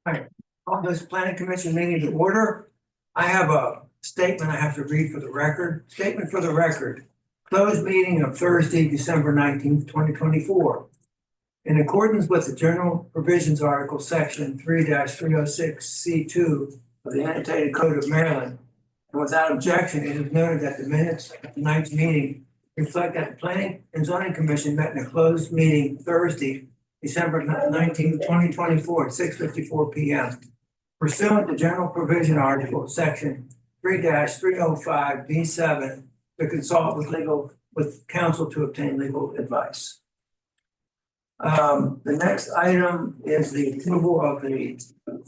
Hi, call this planning commission meeting to order. I have a statement I have to read for the record. Statement for the record. Closed meeting of Thursday, December 19th, 2024. In accordance with the general provisions article, section 3-306C2 of the annotated code of Maryland. And without objection, it is noted that the minutes of tonight's meeting reflect that the planning and zoning commission met in a closed meeting Thursday, December 19th, 2024 at 6:54 p.m. Pursuant to general provision article, section 3-305B7, to consult with counsel to obtain legal advice. The next item is the approval of the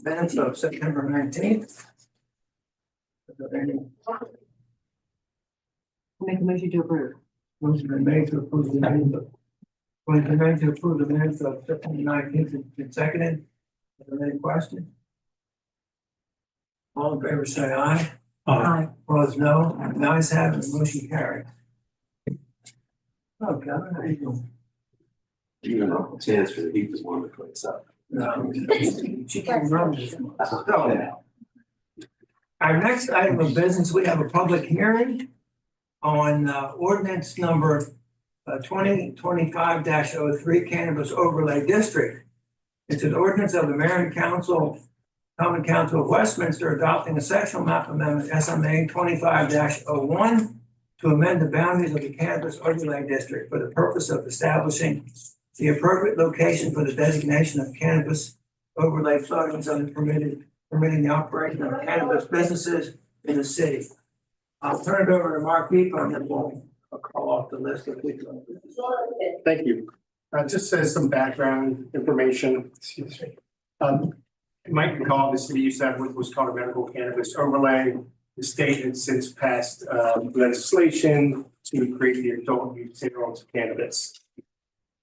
minutes of September 19th. Is there any Make a motion to approve. motion been made to approve the minutes of September 19th and seconded? Are there any questions? All in favor, say aye. Aye. Opposed, no. The ayes have it, the motion carried. Oh, Kevin, how you doing? Even though chance for the heat is one that wakes up. No, she can run this one. So, our next item of business, we have a public hearing on ordinance number 2025-03 Cannabis Overlay District. It's an ordinance of the Mayor and Council, Common Council of Westminster, adopting a sectional map amendment SMA 25-01 to amend the boundaries of the Cannabis Overlay District for the purpose of establishing the appropriate location for the designation of cannabis overlay floating zone permitting the operation of cannabis businesses in the city. I'll turn it over to Mark Beeper and then we'll call off the list of people. Thank you. Just as some background information. Excuse me. You might recall the city used to have what was called a medical cannabis overlay. The state has since passed legislation to create the adult use sales of cannabis.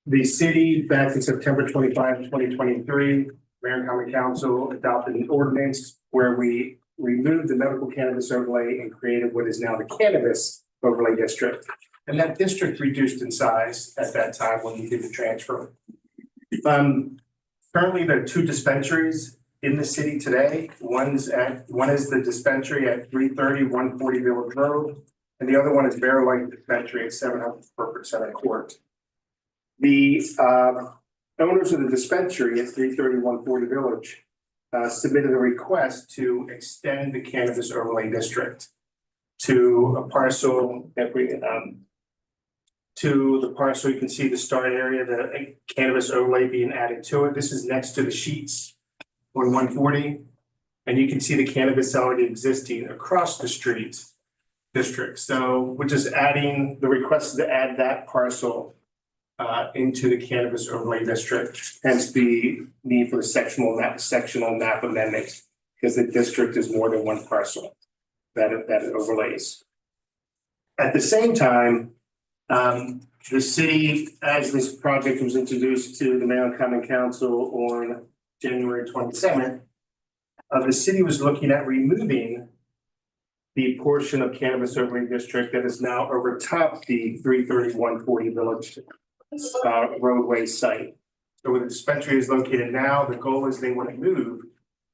The city, back in September 25, 2023, Mayor and Common Council adopted an ordinance where we removed the medical cannabis overlay and created what is now the cannabis overlay district. And that district reduced in size at that time when we did the transfer. Currently, there are two dispensaries in the city today. One is the dispensary at 330 140 Village Road, and the other one is Bear Light Dispensary at 700 Corporate Center Court. The owners of the dispensary at 330 140 Village submitted a request to extend the cannabis overlay district to a parcel that to the parcel. You can see the start area, the cannabis overlay being added to it. This is next to the sheets on 140. And you can see the cannabis already existing across the street district. So we're just adding the request to add that parcel into the cannabis overlay district, hence the need for the sectional map amendment, because the district is more than one parcel that it overlays. At the same time, the city, as this project was introduced to the Mayor and Common Council on January 27th, the city was looking at removing the portion of cannabis overlay district that is now over top the 330 140 Village roadway site. So where the dispensary is located now, the goal is they want to move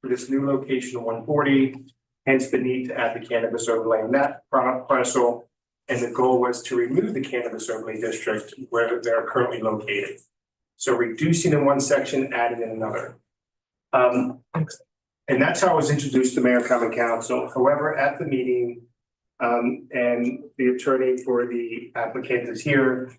to this new location of 140, hence the need to add the cannabis overlay in that parcel. And the goal was to remove the cannabis overlay district where they're currently located. So reducing in one section, adding in another. And that's how it was introduced to Mayor and Common Council. However, at the meeting, and the attorney for the applicant is here,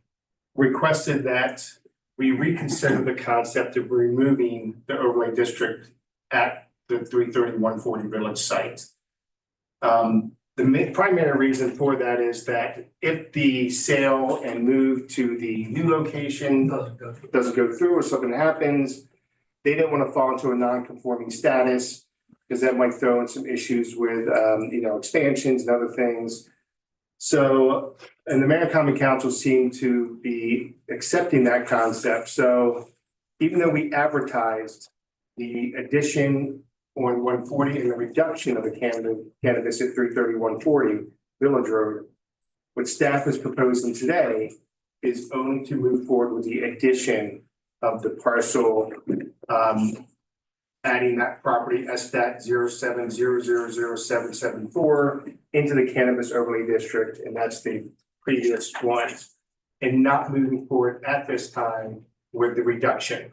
requested that we reconsider the concept of removing the overlay district at the 330 140 Village site. The primary reason for that is that if the sale and move to the new location doesn't go through or something happens, they didn't want to fall into a non-conforming status because that might throw in some issues with, expansions and other things. So, and the Mayor and Common Council seemed to be accepting that concept. So even though we advertised the addition on 140 and the reduction of the cannabis at 330 140 Village Road, what staff is proposing today is only to move forward with the addition of the parcel adding that property SDAT 07000774 into the cannabis overlay district, and that's the previous one. And not moving forward at this time with the reduction.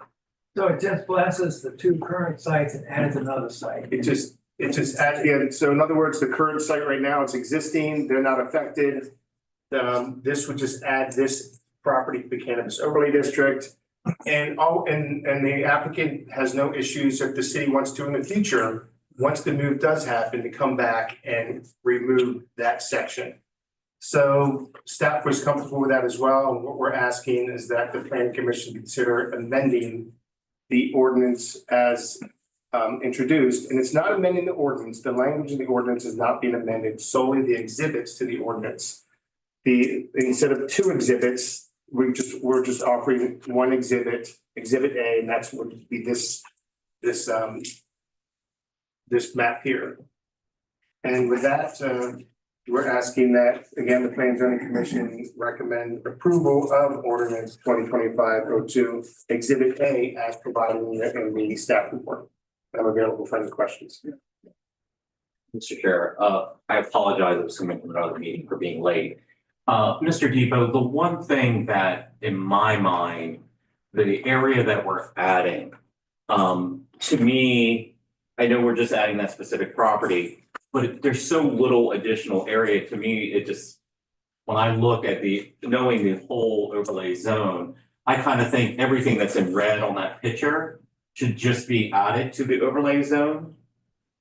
So it just blesses the two current sites and adds another site. It just adds the end. So in other words, the current site right now, it's existing, they're not affected. This would just add this property to the cannabis overlay district. And the applicant has no issues if the city wants to in the future, once the move does happen, to come back and remove that section. So staff was comfortable with that as well. And what we're asking is that the planning commission consider amending the ordinance as introduced, and it's not amending the ordinance. The language of the ordinance is not being amended, solely the exhibits to the ordinance. Instead of two exhibits, we're just offering one exhibit, exhibit A, and that's what would be this map here. And with that, we're asking that, again, the Planning and Zoning Commission recommend approval of ordinance 2025-02, exhibit A as provided in the staff report. I'm available for any questions. Mr. Chair, I apologize, I was coming from another meeting for being late. Mr. Depot, the one thing that in my mind, the area that we're adding, to me, I know we're just adding that specific property, but there's so little additional area. To me, it just, when I look at knowing the whole overlay zone, I kind of think everything that's in red on that picture should just be added to the overlay zone.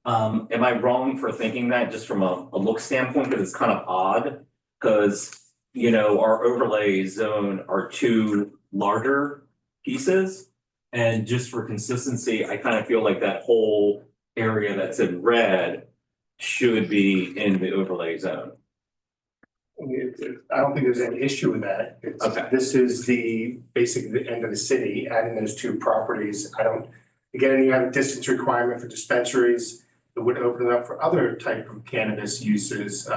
Am I wrong for thinking that just from a look standpoint? Because it's kind of odd, because, you know, our overlay zone are two larger pieces. And just for consistency, I kind of feel like that whole area that's in red should be in the overlay zone. I don't think there's any issue with that. Okay. This is basically the end of the city, adding those two properties. Again, you have a distance requirement for dispensaries. It would open it up for other type of cannabis uses,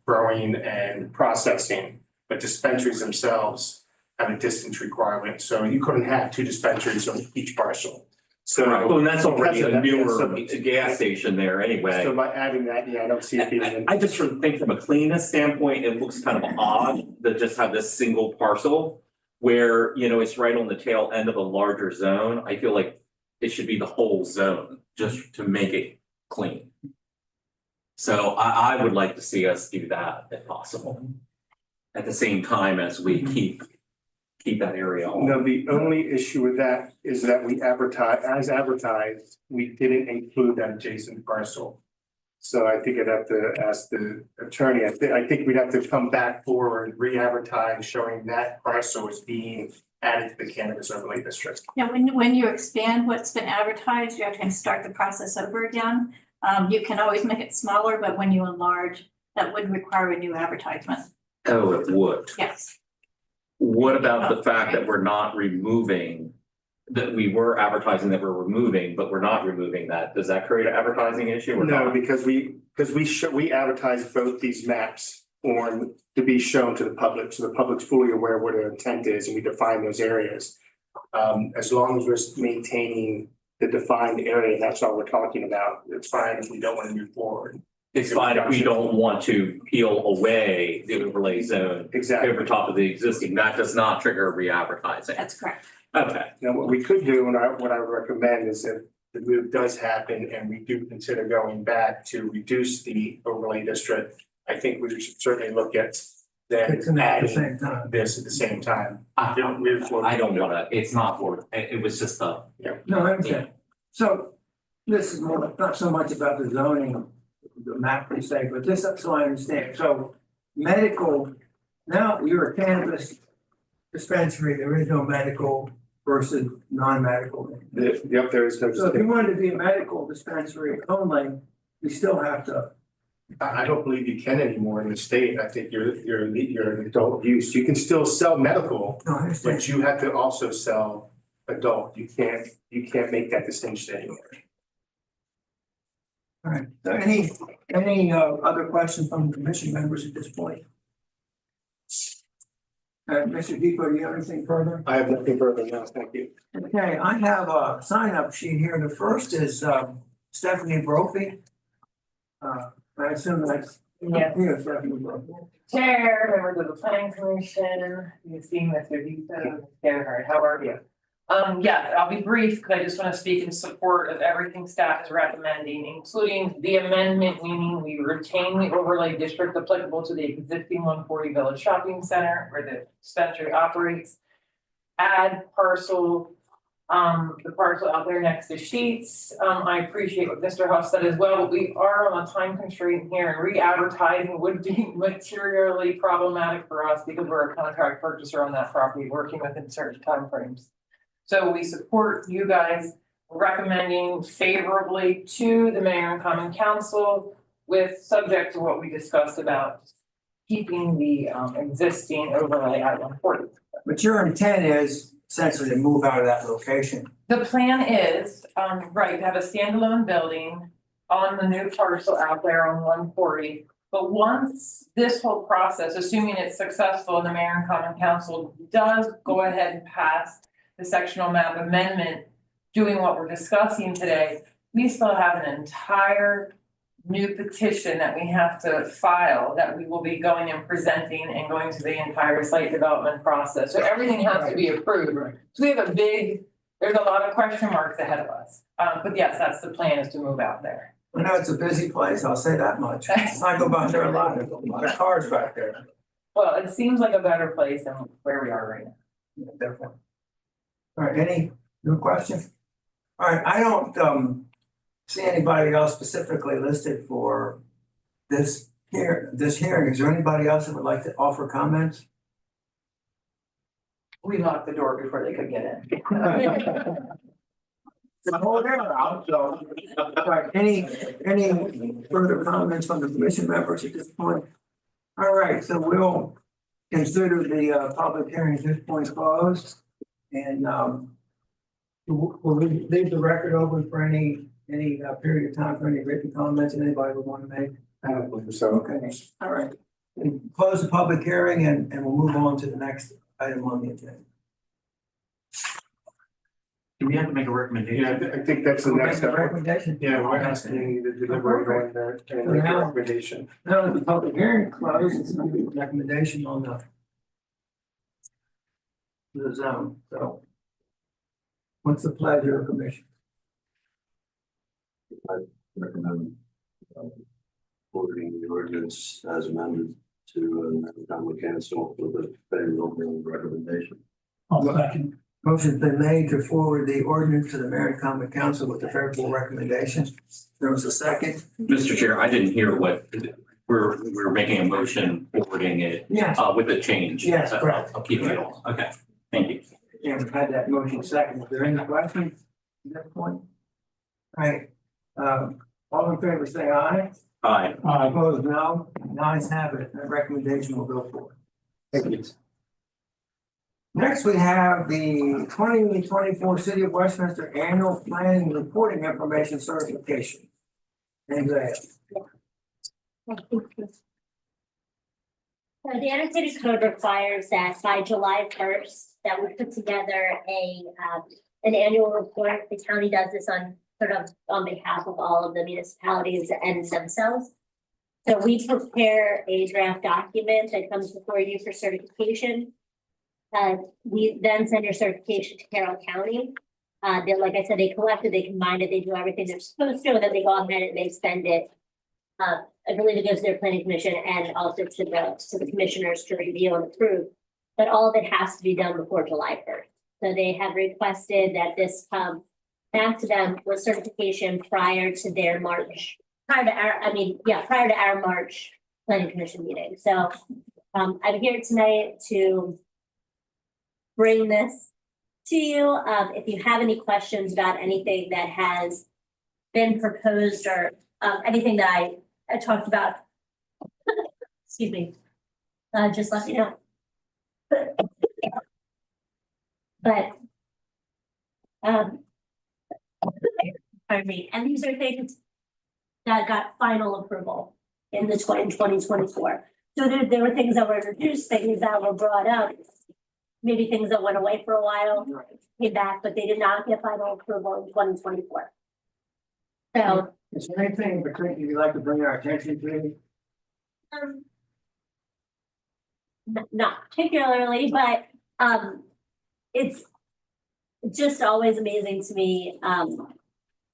growing and processing. But dispensaries themselves have a distance requirement, so you couldn't have two dispensaries on each parcel. So. Well, and that's already because a of that, newer yeah, gas station there anyway. So by adding that, yeah, I don't see it being. I just think from a cleanness standpoint, it looks kind of odd to just have this single parcel where, you know, it's right on the tail end of a larger zone. I feel like it should be the whole zone just to make it clean. So I would like to see us do that if possible. At the same time as we keep that area on. No, the only issue with that is that we advertised, we didn't include that adjacent parcel. So I think I'd have to ask the attorney, I think we'd have to come back forward, re-advertise, showing that parcel is being added to the cannabis overlay district. Yeah, when you expand what's been advertised, you have to start the process over again. You can always make it smaller, but when you enlarge, that would require a new advertisement. Oh, it would. Yes. What about the fact that we're not removing, that we were advertising that we're removing, but we're not removing that? Does that create an advertising issue or No, not? because we advertise both these maps to be shown to the public, so the public's fully aware of what their intent is, and we define those areas. As long as we're maintaining the defined area, and that's all we're talking about, it's fine if we don't want to move forward. It's fine if we don't want to peel away the overlay zone Exactly. over top of the existing. That does not trigger re-advertising. That's correct. Okay. Now, what we could do, and what I would recommend is if the move does happen and we do consider going back to reduce the overlay district, I think we should certainly look at then Fixing that at the adding same time. this at the same time. I don't wanna, it's not worth, it was just a, No, I understand. So this is more, not so much about the zoning, the map per se, but just so I understand. So medical, now you're a cannabis dispensary, there is no medical versus non-medical. Yep, there is no. So if you wanted to be a medical dispensary only, you still have to. I don't believe you can anymore in the state. I think you're an adult use. You can still sell medical, No, I understand. but you have to also sell adult. You can't make that distinction anymore. All right. So any other questions from the commission members at this point? Mr. Depot, do you have anything further? I have nothing further now, thank you. Okay, I have a sign-up sheet here. The first is Stephanie Brophy. I assume that's. Yes. Yeah, Stephanie Brophy. Chair, members of the planning commission, you see Mr. Depot, Gerhard, how are you? Yeah, I'll be brief, because I just want to speak in support of everything staff is recommending, including the amendment, meaning we retain the overlay district applicable to the existing 140 Village Shopping Center where the dispensary operates. Add parcel, the parcel out there next to Sheets. I appreciate what Mr. Huff said as well, but we are on a time constraint here, and re-advertising would be materially problematic for us because we're a contract purchaser on that property, working within certain timeframes. So we support you guys recommending favorably to the mayor and common council with subject to what we discussed about keeping the existing overlay at 140. But your intent is essentially to move out of that location. The plan is, right, to have a standalone building on the new parcel out there on 140. But once this whole process, assuming it's successful and the mayor and common council does go ahead and pass the sectional map amendment, doing what we're discussing today, we still have an entire new petition that we have to file that we will be going and presenting and going to the entire site development process. So everything has to be approved. So we have there's a lot of question marks ahead of us. But yes, that's the plan, is to move out there. I know it's a busy place, I'll say that much. I go by there a lot, there's a lot of cars back there. Well, it seems like a better place than where we are right now. Yeah, definitely. All right, any new questions? All right, I don't see anybody else specifically listed for this hearing. Is there anybody else that would like to offer comments? We locked the door before they could get in. All right, any further comments from the commission members at this point? All right, so we'll consider the public hearing at this point closed. And we'll leave the record open for any period of time for any written comments that anybody would want to make. I don't believe so. Okay, all right. We'll close the public hearing and we'll move on to the next item on the agenda. Do we have to make a recommendation? Yeah, I think that's the next step. Recommendation? Yeah, we're asking you to deliberate on that and make a recommendation. Now that the public hearing closed, it's going to be a recommendation on the zone, so. What's the pleasure of the commission? Recommend forwarding the ordinance as amended to common council with a favorable recommendation. Motion's been made to forward the ordinance to the mayor and common council with a favorable recommendation. There was a second. Mr. Chair, I didn't hear what, we're making a motion forwarding it Yes. with a change. Yes, correct. I'll keep it all. Okay, thank you. Yeah, we've had that motion second. Is there any questions at that point? All right, all in favor, say aye. Aye. Opposed, no. The ayes have it. That recommendation will go forward. Thank you. Next, we have the 2024 City of Westminster Annual Planning Reporting Information Certification. Andrea. So the annotated code requires that by July 1st, that we put together an annual report. The county does this on behalf of all of the municipalities and themselves. So we prepare a draft document that comes before you for certification. We then send your certification to Carroll County. Like I said, they collect it, they combine it, they do everything they're supposed to, and then they go ahead and they send it. I believe it goes to their planning commission and also to the commissioners to review and approve. But all of it has to be done before July 1st. So they have requested that this come back to them with certification prior to their March, prior to our March planning commission meeting. So I'm here tonight to bring this to you. If you have any questions about anything that has been proposed or anything that I talked about, excuse me, just let me know. But pardon me, and these are things that got final approval in the 2024. So there were things that were introduced, things that were brought up, maybe things that went away for a while, came back, but they did not get final approval in 2024. So, Is there anything in particular you'd like to bring our attention to? not particularly, but, it's just always amazing to me,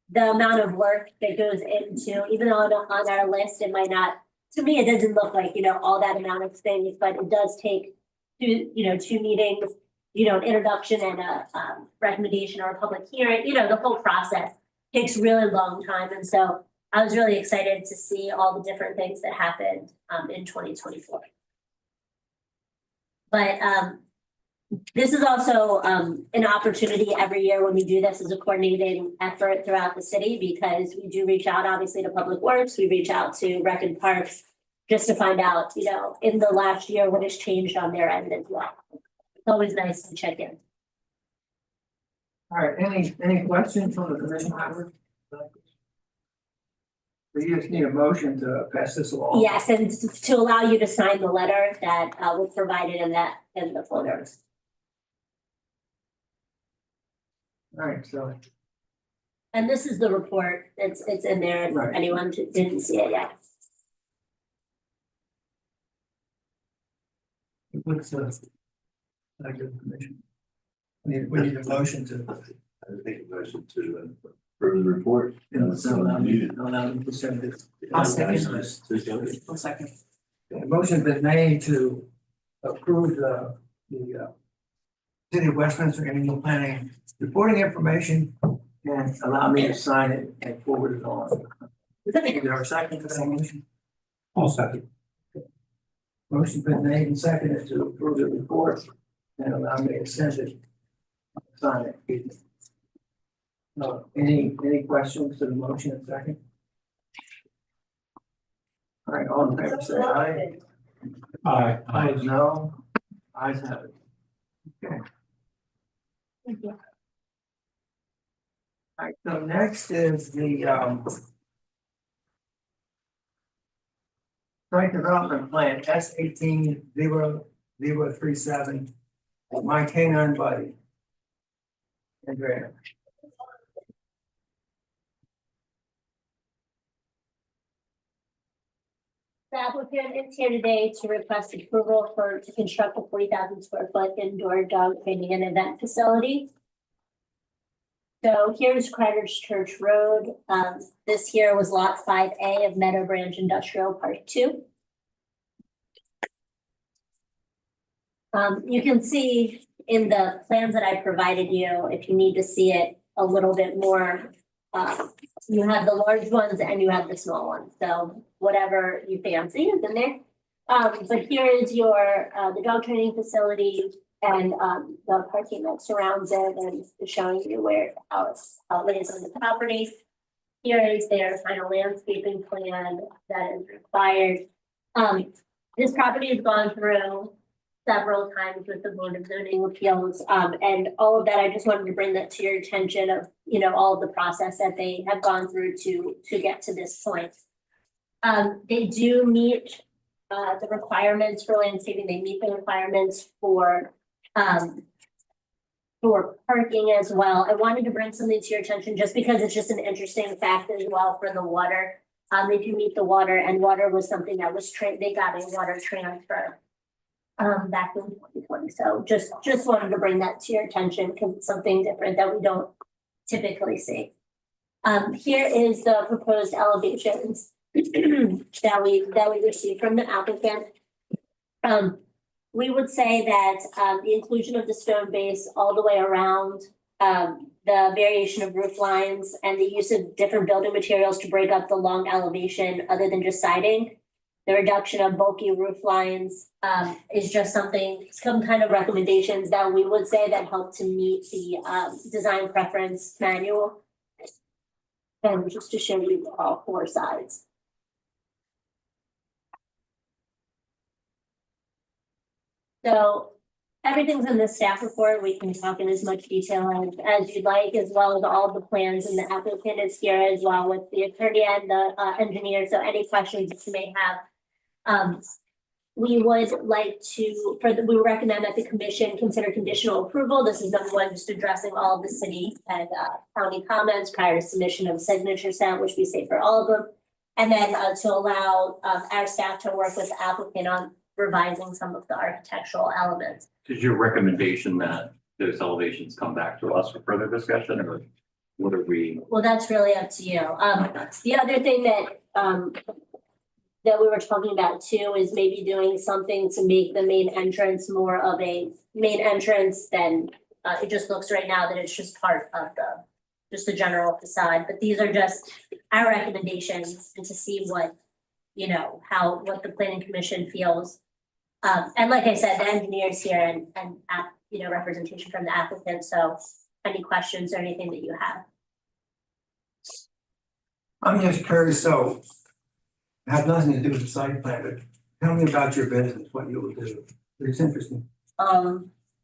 the amount of work that goes into, even on our list, it might not, to me, it doesn't look like, all that amount of things, but it does take two meetings, an introduction and a, recommendation or a public hearing, the whole process takes a really long time. And so I was really excited to see all the different things that happened, in 2024. But, this is also an opportunity every year when we do this as a coordinating effort throughout the city, because we do reach out obviously to Public Works, we reach out to Rec and Parks just to find out, in the last year, what has changed on their end as well. It's always nice to check in. All right, any questions from the commission members? We just need a motion to pass this along. Yes, and to allow you to sign the letter that was provided in the folder. All right, so And this is the report, it's in there, if Right. anyone didn't see it yet. what's the like the commission? We need a motion to. I think a motion to approve the report. Allow me to send it. I'll second this. One second. The motion's been made to approve the City of Westminster annual planning reporting information and allow me to sign it and forward it on. Is there a second to that motion? I'll second. Motion's been made and seconded to approve the report and allow me to send it. Sign it. Any questions to the motion in second? All right, all in favor, say aye. Aye. Opposed, no. Ayes have it. Okay. Thank you. All right, so next is the site development plan, S 18-0037, My Canine Buddy. Andrea. The applicant is here today to request approval to construct a 40,000 square foot indoor dog training and event facility. So here's Craters Church Road. This here was lot 5A of Meadow Branch Industrial Park 2. You can see in the plans that I provided you, if you need to see it a little bit more, you have the large ones and you have the small ones. So whatever you fancy is in there. But here is your, the dog training facility and, the parking that surrounds it and showing you how it lays on the property. Here is their final landscaping plan that is required. This property has gone through several times with the Board of Zoning Appeals, and all of that, I just wanted to bring that to your attention of, all of the process that they have gone through to get to this point. They do meet, the requirements for landscaping, they meet the requirements for parking as well. I wanted to bring something to your attention just because it's just an interesting fact as well for the water. They do meet the water, and water was something that was they got a water transfer back in 2020. So just wanted to bring that to your attention because it's something different that we don't typically see. Here is the proposed elevations that we received from the applicant. We would say that the inclusion of the stone base all the way around, the variation of roof lines and the use of different building materials to break up the long elevation other than just siding. The reduction of bulky roof lines is just some kind of recommendations that we would say that help to meet the design preference manual. And just to show you all four sides. So everything's in the staff report. We can talk in as much detail as you'd like, as well as all the plans, and the applicant is here as well with the attorney and the engineer. So any questions that you may have. we would like to, we recommend that the commission consider conditional approval. This is number one, just addressing all of the city and county comments prior to submission of a signature set, which we say for all of them. And then to allow our staff to work with the applicant on revising some of the architectural elements. Is your recommendation that those elevations come back to us for further discussion, or what are we? Well, that's really up to you. The other thing that that we were talking about too is maybe doing something to make the main entrance more of a main entrance than it just looks right now that it's just part of just the general facade. But these are just our recommendations and to see what, you know, what the planning commission feels. And like I said, the engineers here and you know, representation from the applicant. So any questions or anything that you have? I'm just curious, so it has nothing to do with the site plan, but tell me about your business, what you will do. It's interesting.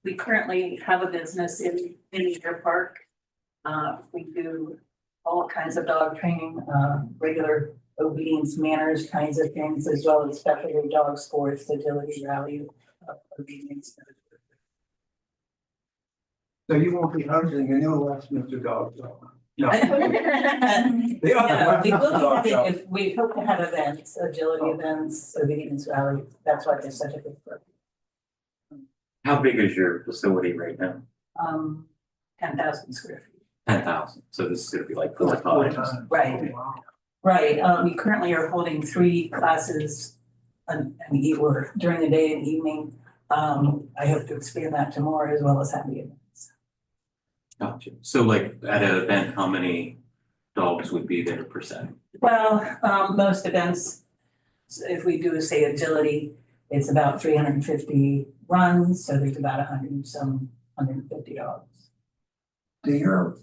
We currently have a business in Deer Park. We do all kinds of dog training, regular obedience, manners kinds of things, as well as specialty dog sports, agility, rally, obedience. So you won't be hosting a new Westminster Dog Show? No. Yeah, we hope to have events, agility events, obedience rally. That's why there's such a big group. How big is your facility right now? 10,000 square feet. 10,000. So this is gonna be like 4 times. Right. Wow. Right, we currently are holding 3 classes or during the day and evening. I hope to expand that to more as well as have the events. Gotcha. So like at an event, how many dogs would be there per se? Well, most events, if we do say agility, it's about 350 runs, so there's about 150 dogs. Do your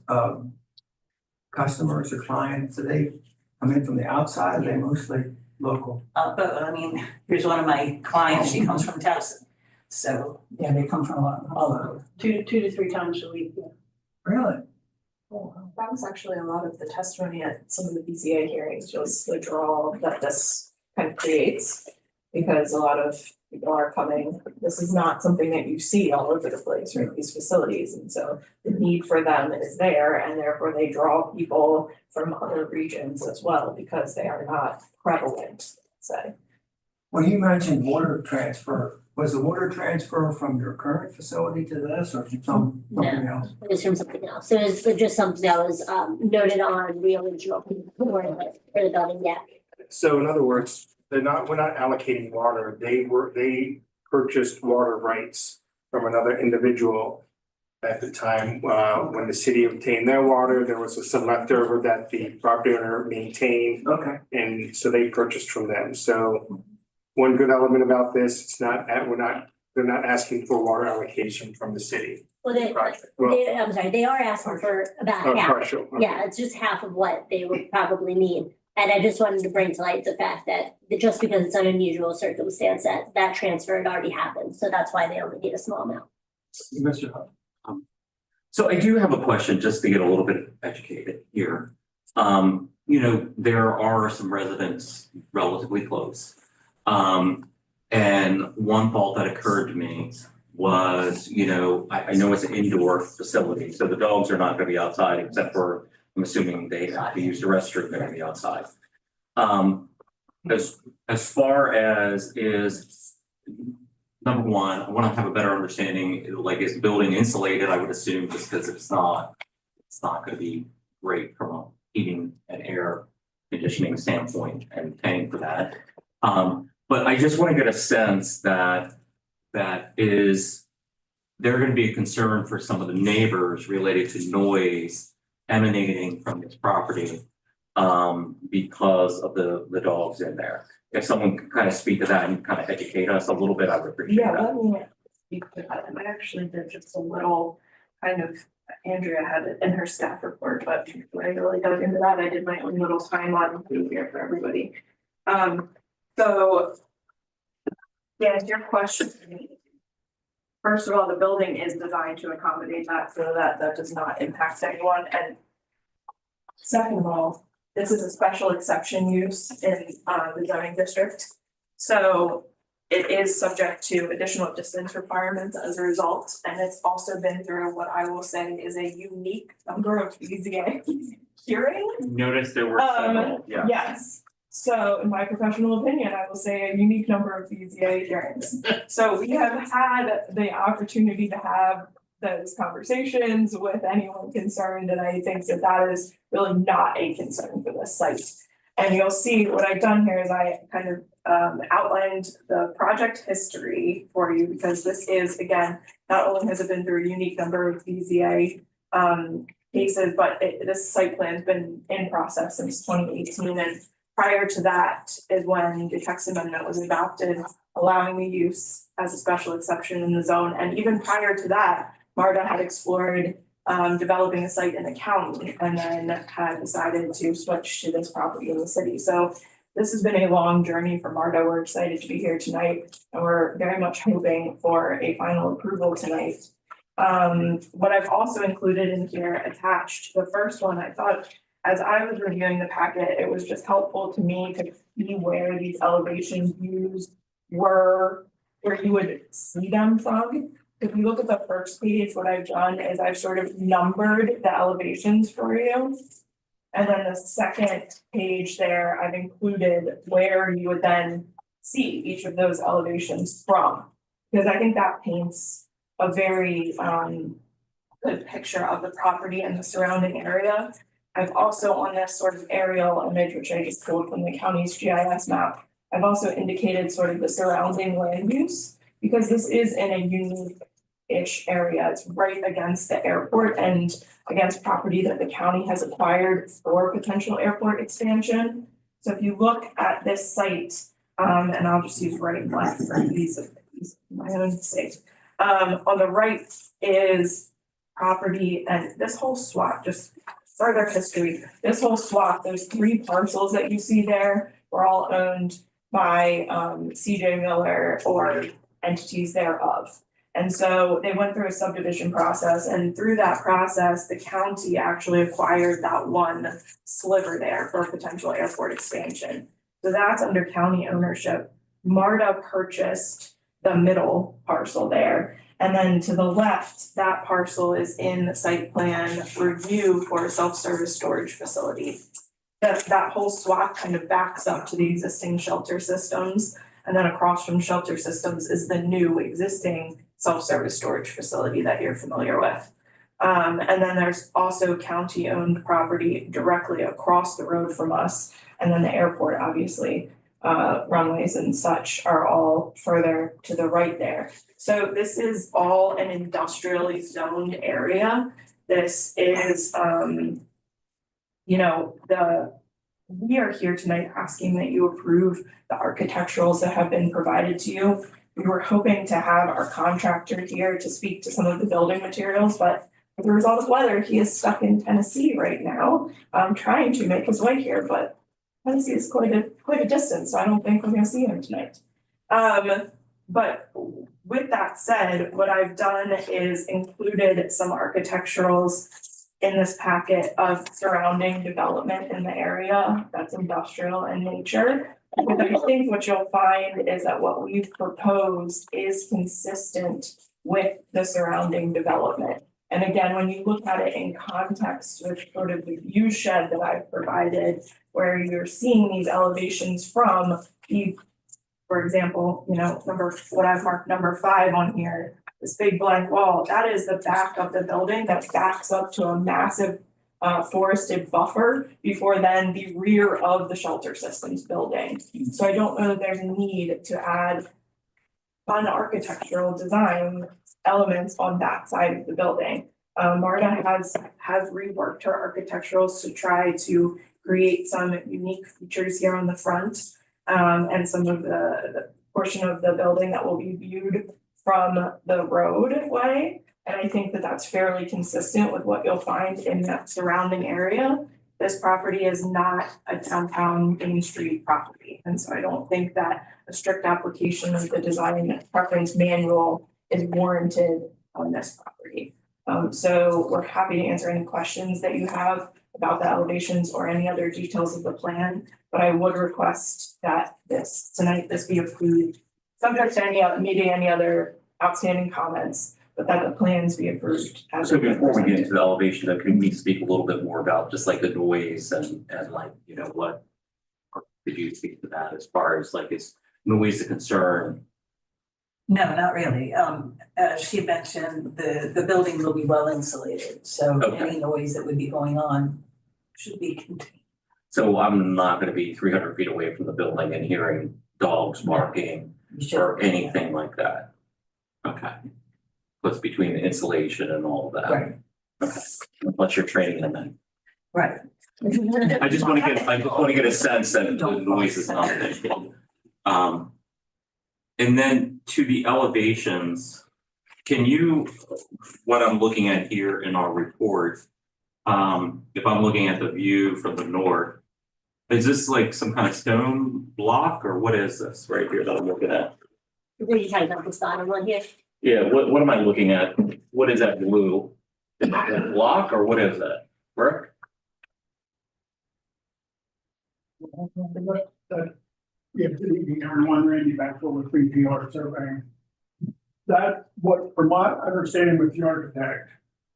customers or clients, do they come in from the outside, or are they mostly local? But I mean, here's one of my clients, she comes from Towson. So, yeah, they come from all over. 2 to 3 times a week. Really? Well, that was actually a lot of the testimony at some of the BZA hearings, just the draw that this kind of creates. Because a lot of people are coming, this is not something that you see all over the place, right, these facilities, and so the need for them is there, and therefore they draw people from other regions as well, because they are not prevalent, say. Well, you mentioned water transfer. Was the water transfer from your current facility to this or from something else? It was from something else. So it's just something that was noted on the original for the building, yeah. So in other words, we're not allocating water. They purchased water rights from another individual at the time, when the city obtained their water, there was a select over that the property owner maintained. Okay. And so they purchased from them. So one good element about this, it's not, they're not asking for water allocation from the city. Well, Project. Well, I'm sorry, they are asking for about half. partial. Okay. Yeah, it's just half of what they would probably need. And I just wanted to bring to light the fact that just because it's an unusual circumstance that transfer had already happened. So that's why they only need a small amount. Mr. Huff. So I do have a question just to get a little bit educated here. You know, there are some residents relatively close. And one thought that occurred to me was, you know, I know it's an indoor facility, so the dogs are not gonna be outside except for, I'm assuming they have to use the restroom, they're gonna be outside. As far as is, number one, I wanna have a better understanding, like is the building insulated, I would assume, just because it's not gonna be great from a heating and air conditioning standpoint and paying for that. But I just want to get a sense that is there going to be a concern for some of the neighbors related to noise emanating from this property because of the dogs in there. If someone could kind of speak to that and kind of educate us a little bit, I would appreciate Yeah, that. let me speak to that, and I actually did just a little kind of, Andrea had it in her staff report, but when I really dug into that, I did my own little timeline here for everybody. So yeah, your question. First of all, the building is designed to accommodate that so that does not impact anyone. And second of all, this is a special exception use in the zoning district. So it is subject to additional distance requirements as a result, and it's also been through what I will say is a unique number of BZA hearings. Notice there were several, yeah. Yes, so in my professional opinion, I will say a unique number of BZA hearings. So we have had the opportunity to have those conversations with anyone concerned, and I think that that is really not a concern for this site. And you'll see what I've done here is I kind of outlined the project history for you, because this is, again, not only has it been through a unique number of BZA cases, but this site plan's been in process since 2018, and prior to that is when the text amendment was adopted, allowing the use as a special exception in the zone. And even prior to that, MARTA had explored developing a site in the county, and then had decided to switch to this property in the city. So this has been a long journey for MARTA. We're excited to be here tonight, and we're very much hoping for a final approval tonight. What I've also included in here attached, the first one, I thought as I was reviewing the packet, it was just helpful to me to see where these elevations used were, where you would see them from. If you look at the first page, what I've done is I've sort of numbered the elevations for you. And then the second page there, I've included where you would then see each of those elevations from. Because I think that paints a very good picture of the property and the surrounding area. I've also, on this sort of aerial image, which I just pulled from the county's GIS map, I've also indicated sort of the surrounding land use, because this is in a unique-ish area. It's right against the airport and against property that the county has acquired for potential airport expansion. So if you look at this site, and I'll just use right and left for these my own sake. On the right is property, and this whole swath, just further history, this whole swath, those 3 parcels that you see there were all owned by CJ Miller or entities thereof. And so they went through a subdivision process, and through that process, the county actually acquired that one sliver there for potential airport expansion. So that's under county ownership. MARTA purchased the middle parcel there. And then to the left, that parcel is in the site plan review for a self-service storage facility. That whole swath kind of backs up to the existing shelter systems. And then across from shelter systems is the new existing self-service storage facility that you're familiar with. And then there's also county-owned property directly across the road from us. And then the airport, obviously, runways and such are all further to the right there. So this is all an industrially zoned area. This is, we are here tonight asking that you approve the architecturals that have been provided to you. We were hoping to have our contractor here to speak to some of the building materials, but as a result of weather, he is stuck in Tennessee right now, trying to make his way here, but Tennessee is quite a distance, so I don't think we're gonna see him tonight. But with that said, what I've done is included some architecturals in this packet of surrounding development in the area that's industrial in nature. But I think what you'll find is that what we've proposed is consistent with the surrounding development. And again, when you look at it in context with sort of the view shed that I've provided, where you're seeing these elevations from, for example, what I've marked number 5 on here, this big blank wall, that is the back of the building that backs up to a massive forested buffer before then the rear of the shelter systems building. So I don't know that there's a need to add fun architectural design elements on that side of the building. MARTA has reworked her architecturals to try to create some unique features here on the front, and some of the portion of the building that will be viewed from the roadway. And I think that that's fairly consistent with what you'll find in that surrounding area. This property is not a downtown Main Street property. And so I don't think that a strict application of the design preference manual is warranted on this property. So we're happy to answer any questions that you have about the elevations or any other details of the plan. But I would request that this be approved subject to meeting any other outstanding comments, but that the plans be approved. As So before we get into the elevation, though, can we speak a little bit more about just like the noise and like, you know, what? Or could you speak to that as far as like is noise a concern? No, not really. As she mentioned, the building will be well insulated, so Okay. any noise that would be going on should be contained. So I'm not gonna be 300 feet away from the building and hearing dogs barking You should- or anything like that. Okay. What's between the insulation and all of that? Right, Okay, what's your training in that? right. I just wanna get a sense that the noise is not an issue. And then to the elevations, can you, what I'm looking at here in our report, if I'm looking at the view from the north, is this like some kind of stone block or what is this right here that I'm looking at? Were you talking about this bottom one here? Yeah, what am I looking at? What is that blue? Is that a block or what is that? Brick? Yeah, good evening, everyone. Randy Baxter with 3PR Surveying. That, what, from my understanding with the architect,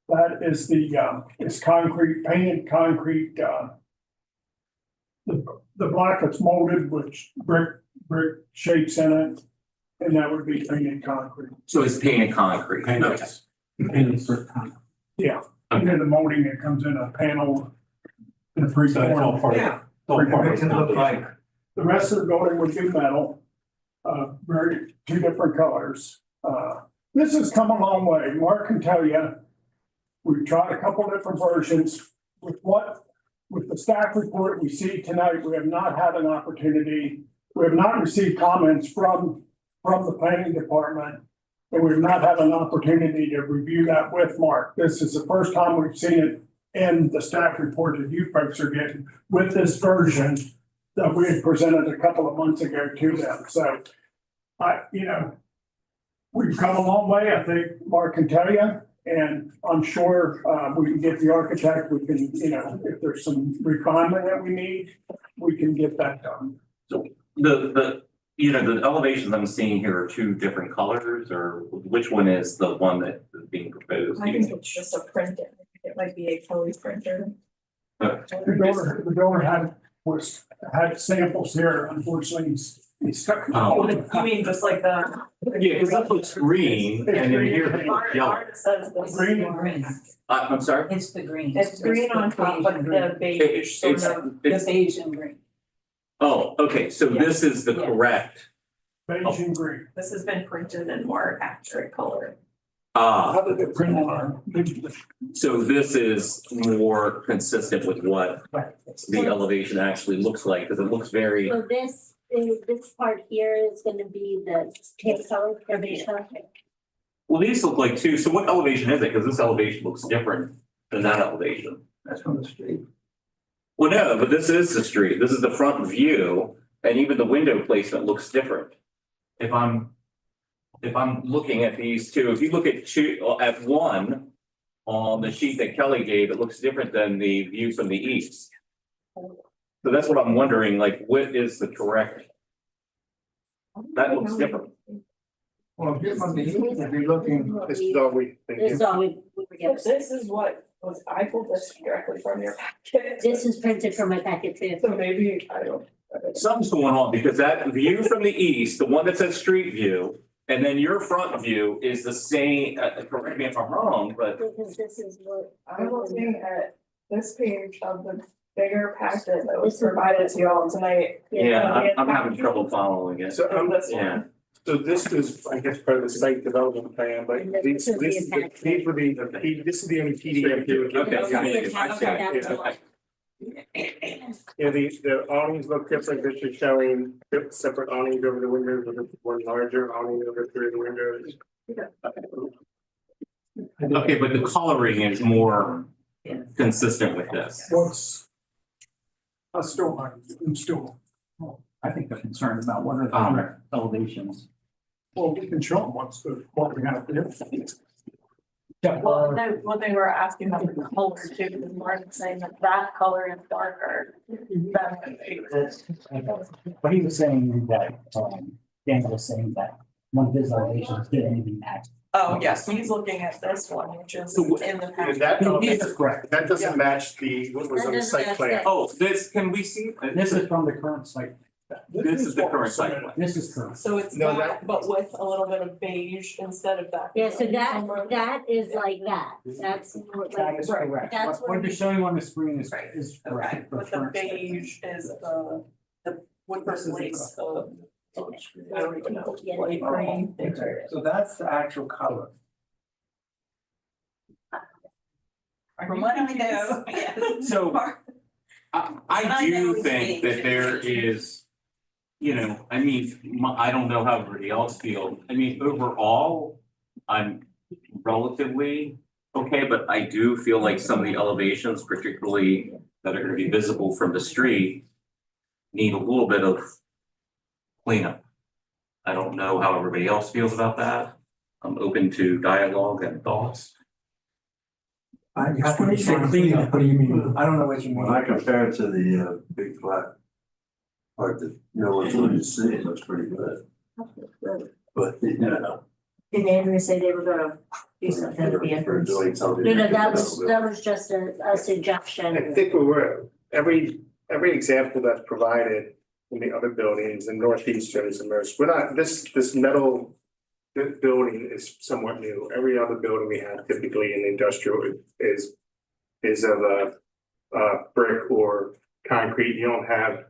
that is it's concrete, painted concrete, the block that's molded with brick shapes in it, and that would be painted concrete. So it's painted concrete. Okay. Yeah, and then the molding, it comes in a panel in a pre-formed. Yeah. What it can look like. The rest of the building would be metal, two different colors. This has come a long way. Mark can tell you, we've tried a couple different versions. With the staff report we see tonight, we have not had an opportunity. We have not received comments from the planning department. And we've not had an opportunity to review that with Mark. This is the first time we've seen it in the staff report that you folks are getting with this version that we had presented a couple of months ago to them. So we've come a long way, I think Mark can tell you, and I'm sure we can get the architect, we can, if there's some refinement that we need, we can get that done. So the elevations I'm seeing here are two different colors or which one is the one that is being proposed? I think it's just a printed, it might be a fully printed. The builder had samples here, unfortunately, he's stuck. Oh. You mean just like the? Yeah, because that looks green and then here it's yellow. Art says this. Green. I'm sorry? It's the green. It's green on top, but the beige sort of. The beige and green. Oh, okay, so this is the Yeah. correct. Beige and green. This has been printed in more accurate color. How did it print on? So this is more consistent with what Right. the elevation actually looks like, because it looks very, So this part here is gonna be the tan color, or beige color. well, these look like two, so what elevation is it? Because this elevation looks different than that elevation. That's from the street. Well, no, but this is the street, this is the front view, and even the window placement looks different. If I'm looking at these two, if you look at one on the sheet that Kelly gave, it looks different than the view from the east. So that's what I'm wondering, like, what is the correct? That looks different. Well, if you're from the east, if you're looking, This is all we. This is all we were given. This is what was, I pulled this directly from your packet. This is printed from my packet too. So maybe, I don't. Something's going on because that view from the east, the one that says street view, and then your front view is the same, correct me if I'm wrong, but. Because this is what. I'm looking at this page of the bigger packet that was provided to y'all tonight. Yeah, I'm having trouble following it. So, This one. Yeah, so this is, I guess, part of the site development plan, but these would be, this is the only PDF you would get. Okay, got it. I see it. Okay. Yeah, the awnings look different, this is showing separate awnings over the windows, with one larger awning over three of the windows. Okay, but the coloring is more consistent with this. I'm still, I think they're concerned about what are the correct elevations. well, we can show them what we have to do. Well, what they were asking about the color too, because Martin's saying that color is darker than the But he was saying that, Dan was saying that one of his elevations didn't even match. Oh, yes, he's looking at this one, which is So in the And packet. that This element, is correct. that doesn't match the, what was on the site plan. Oh, this, can we see? This is from the current site. This is the current site plan. This is correct. So it's No, that, but with a little bit of beige instead of that. Yeah, so that is like that, that's more That like, is right, correct. that's What what they're showing on the screen is Right, is Okay, correct. for but the current site. beige is the Woodford Lace, I don't even know, Yeah. light green. So that's the actual color. From what I know, yes. So I I know do it's think beige. that there is, you know, I mean, I don't know how everybody else feels. I mean, overall, I'm relatively okay, but I do feel like some of the elevations, particularly that are gonna be visible from the street, need a little bit of cleanup. I don't know how everybody else feels about that. I'm open to dialogue and thoughts. I have to say cleanup, what do you mean? I don't know what you When I mean. compare it to the big flat part that no one's going to see, it looks pretty good. But, you know. Did Andrea say they were gonna do something at the For entrance? doing something. No, that was just a suggestion. I think we were, every example that's provided in the other buildings in Northeastern is immersed. We're not, this metal building is somewhat new. Every other building we have typically in industrial is of a brick or concrete. You don't have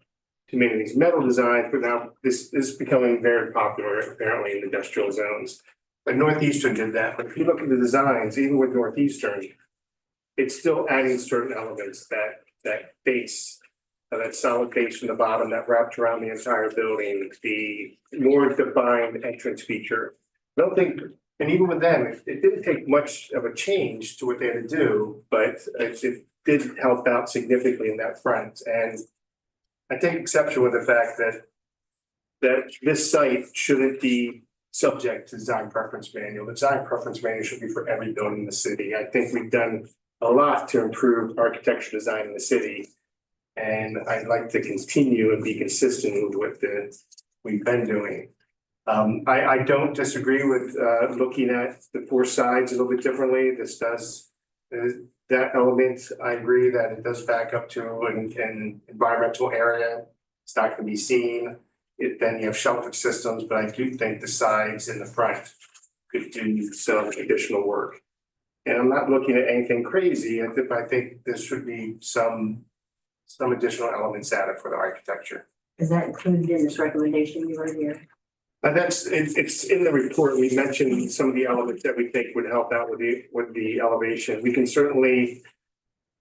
too many of these metal designs, but now this is becoming very popular apparently in industrial zones. But Northeastern did that, but if you look at the designs, even with Northeastern, it's still adding certain elements that base, that solid base from the bottom that wrapped around the entire building, the more defined entrance feature. I don't think, and even with them, it didn't take much of a change to what they had to do, but it did help out significantly in that front. And I take exception with the fact that this site shouldn't be subject to design preference manual. The design preference manual should be for every building in the city. I think we've done a lot to improve architecture design in the city. And I'd like to continue and be consistent with what we've been doing. I don't disagree with looking at the four sides a little bit differently. This does, that element, I agree that it does back up to an environmental area. It's not gonna be seen. Then you have shelter systems, but I do think the sides and the front could do some additional work. And I'm not looking at anything crazy. I think there should be some additional elements added for the architecture. Is that included in this recommendation you wrote here? It's in the report. We mentioned some of the elements that we think would help out with the elevation. We can certainly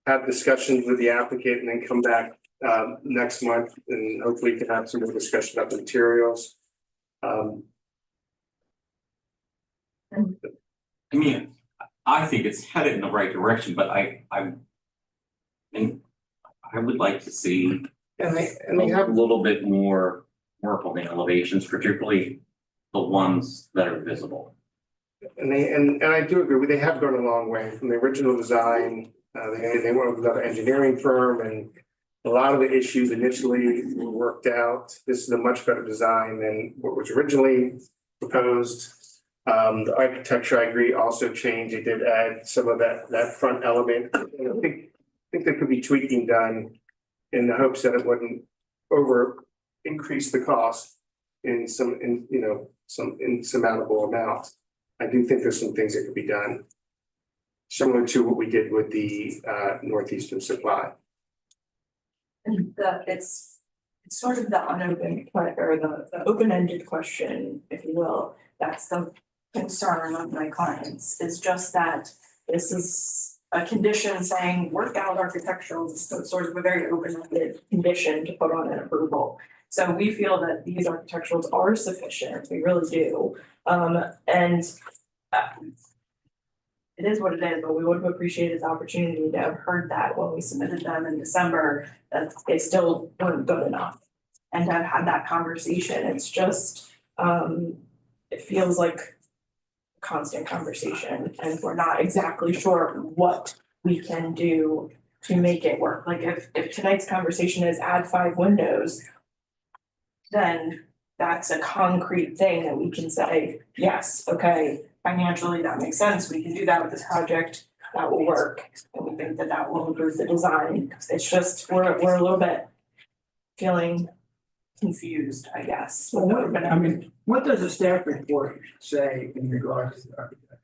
have discussions with the applicant and then come back next month and hopefully can have some more discussion about the materials. I mean, I think it's headed in the right direction, but I would like to see And they a have, little bit more work on the elevations, particularly the ones that are visible. and I do agree, they have gone a long way from the original design. They went with another engineering firm and a lot of the issues initially were worked out. This is a much better design than what was originally proposed. The architecture, I agree, also changed. They did add some of that front element. And I think there could be tweaking done in the hopes that it wouldn't increase the cost in some insurmountable amount. I do think there's some things that could be done. Similar to what we did with the Northeastern Supply. And it's sort of the unopened, or the open-ended question, if you will, that's the concern of my clients, is just that this is a condition saying work out architectural, so sort of a very open-ended condition to put on an approval. So we feel that these architecturals are sufficient, we really do, and it is what it is, but we would have appreciated the opportunity to have heard that when we submitted them in December, that they still weren't good enough. And to have had that conversation, it's just, it feels like a constant conversation, and we're not exactly sure what we can do to make it work. Like if tonight's conversation is add 5 windows, then that's a concrete thing that we can say, yes, okay, financially, that makes sense, we can do that with this project, that will work. And we think that that will improve the design, it's just, we're a little bit feeling confused, I guess. Well, I mean, what does the staff report say in regards to the architect?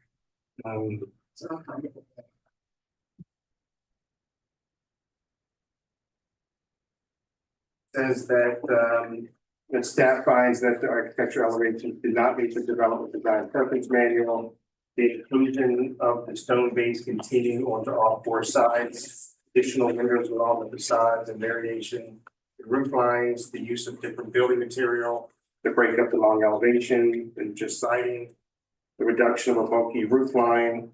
Says that, the staff finds that the architectural elevations did not meet the development design preference manual. The inclusion of the stone base continuing onto all four sides, additional windows with all the facades and variation, the roof lines, the use of different building material, the breakup along elevation and just siding, the reduction of a bulky roof line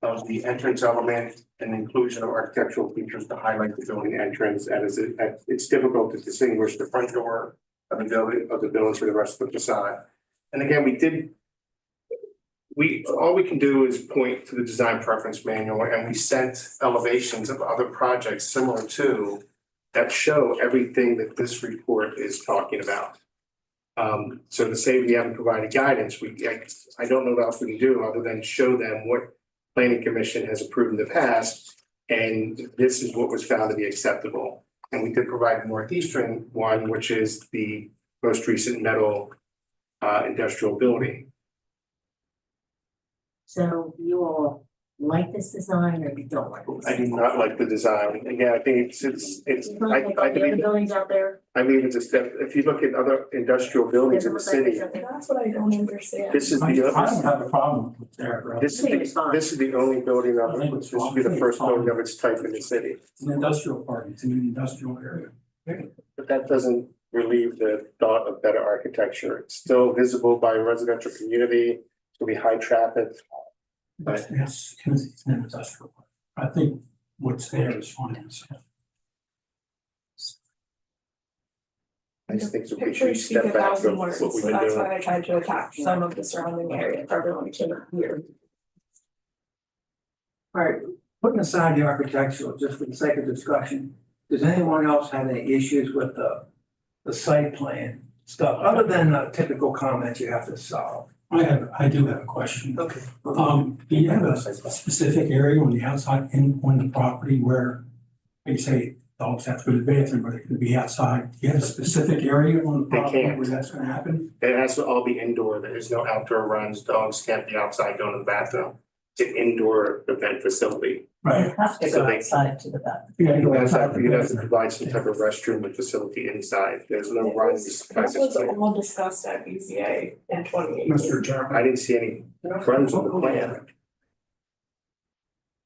of the entrance element and inclusion of architectural features to highlight the building entrance, and it's difficult to distinguish the front door of the building from the rest of the facade. And again, all we can do is point to the design preference manual, and we sent elevations of other projects similar to that show everything that this report is talking about. So to say we haven't provided guidance, I don't know what else we can do other than show them what planning commission has approved in the past, and this is what was found to be acceptable. And we did provide the northeastern one, which is the most recent metal industrial building. So you all like this design or you don't like this? I do not like the design. Again, I think it's, You don't like all the other buildings out there? I believe it's a step, if you look at other industrial buildings in the city, That's what I don't understand. this is I don't the, have a problem with that, right? this is the only building of it, this will be the first building of its type in the city. It's an industrial park, it's in an industrial area. But that doesn't relieve the thought of better architecture. It's still visible by a residential community, it'll be high traffic. But it's an industrial park. I think what's there is fine. I just think so we Pictures should speak step back 1,000 from words, what we've so been that's doing. why I tried to attach some of the surrounding area for everyone to hear. All right, putting aside the architectural, just for the sake of discussion, does anyone else have any issues with the site plan stuff, other than the typical comments you have to solve? I do have a question. Okay. Do you have a specific area on the outside on the property where you say dogs have to go to the bathroom, but it can be outside? Do you have a specific area on the They property can't. where that's gonna happen? It has to all be indoor, there is no outdoor runs, dogs can't be outside going to the bathroom. It's an indoor event facility. Right. Have to So go they- outside to the bathroom. You gotta go You'd have outside to, the you'd have to bathroom. provide some type of restroom and facility inside, there's no runs. This was all discussed at BZA in 2018. Mr. Chairman. I didn't see any runs on the plan.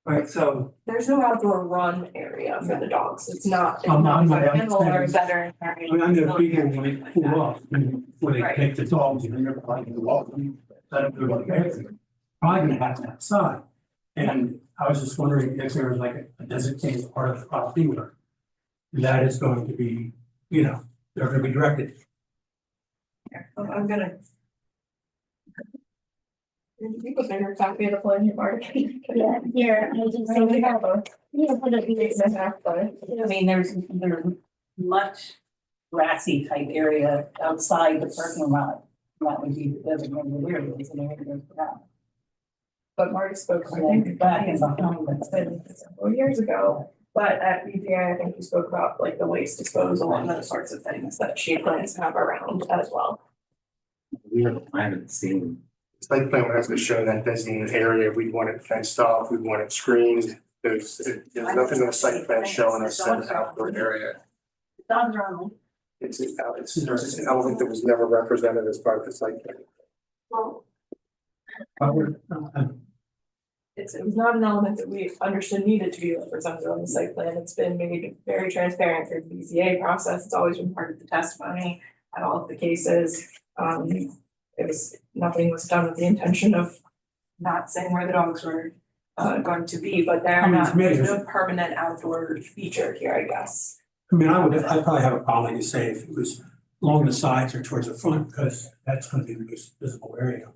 All right, so There's no outdoor run area for the dogs, it's not. I'm not Kennel or understanding. veterinary. I know people when they pull off, when they Right. take the dogs and they're probably gonna walk them, let them go to the bathroom. Probably gonna happen outside. And I was just wondering if there was like a designated part of the property where that is going to be, they're gonna be directed. I'm gonna. You put bigger copy of the plan, you've already. Yeah, here, I just say we have a, we have a piece of I mean, there's much grassy type area outside the parking lot. That would be the designated area, is an area for that. But Marty spoke, I And then think, back and behind it's it. been several years ago. But at BZA, I think you spoke about like the waste disposal and those sorts of things that she plans to have around as well. We haven't seen. Site plan has to show that designated area, we want it fenced off, we want it screened, there's nothing in the site plan showing us an outdoor area. Dogs are on. It's an element that was never represented as part of the site plan. Well, I would, it was not an element that we understood needed to be represented on the site plan. It's been made very transparent through the BZA process. It's always been part of the testimony at all of the cases. Nothing was done with the intention of not saying where the dogs were going to be, but there's no permanent outdoor feature here, I guess. I'd probably have a problem, like you say, if it was along the sides or towards the front, because that's gonna be the most visible area.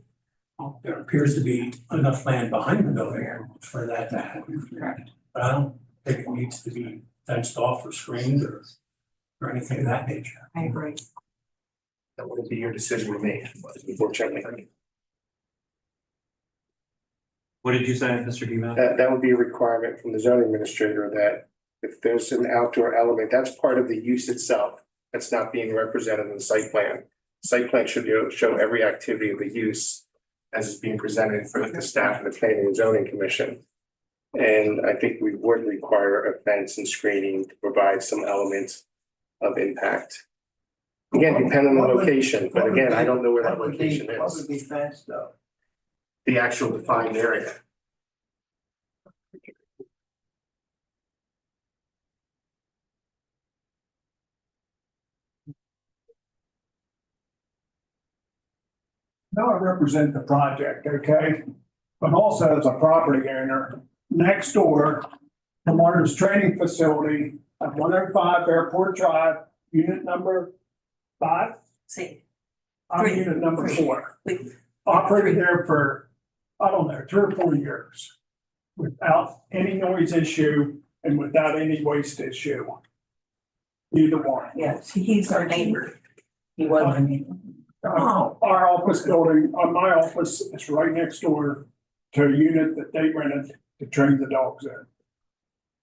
There appears to be enough land behind the building for that to happen. But I don't think it needs to be fenced off or screened or anything of that nature. I agree. That wouldn't be your decision to make, unfortunately. What did you say, Mr. Demo? That would be a requirement from the zoning administrator that if there's an outdoor element, that's part of the use itself. That's not being represented in the site plan. Site plan should show every activity of the use as it's being presented for the staff and the planning and zoning commission. And I think we would require a fence and screening to provide some elements of impact. Again, depending on the location, but again, I don't know where that location What is, would be fenced though? the actual defined area. Now I represent the project, okay? But also as a property owner, next door to Martin's training facility at 105 Airport Drive, unit number 5. See, I'm Three. unit number 4. we, Operated there for, I don't know, 3 or 4 years. Without any noise issue and without any waste issue. Either one. yeah, he's our neighbor. He was our neighbor. Our office building, my office is right next door to a unit that they rented to train the dogs in.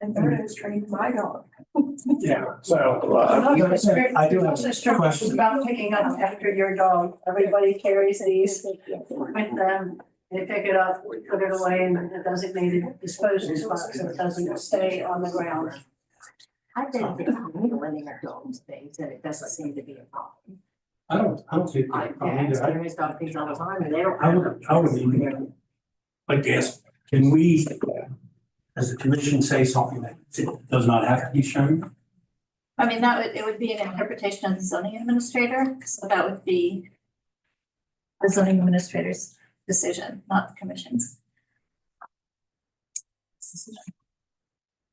And there is trained my dog. Yeah, so. I do have Also a stressed question. about picking up after your dog. Everybody carries these with them. They pick it up, put it away in the designated disposal spot so it doesn't stay on the ground. I've been letting our dogs things and it doesn't seem to be a problem. I don't see. I experience dog things all the time and they don't. I would even like to ask, can we, as a commission, say something that it does not have to be shown? I mean, it would be an interpretation of the zoning administrator, so that would be the zoning administrator's decision, not the commission's.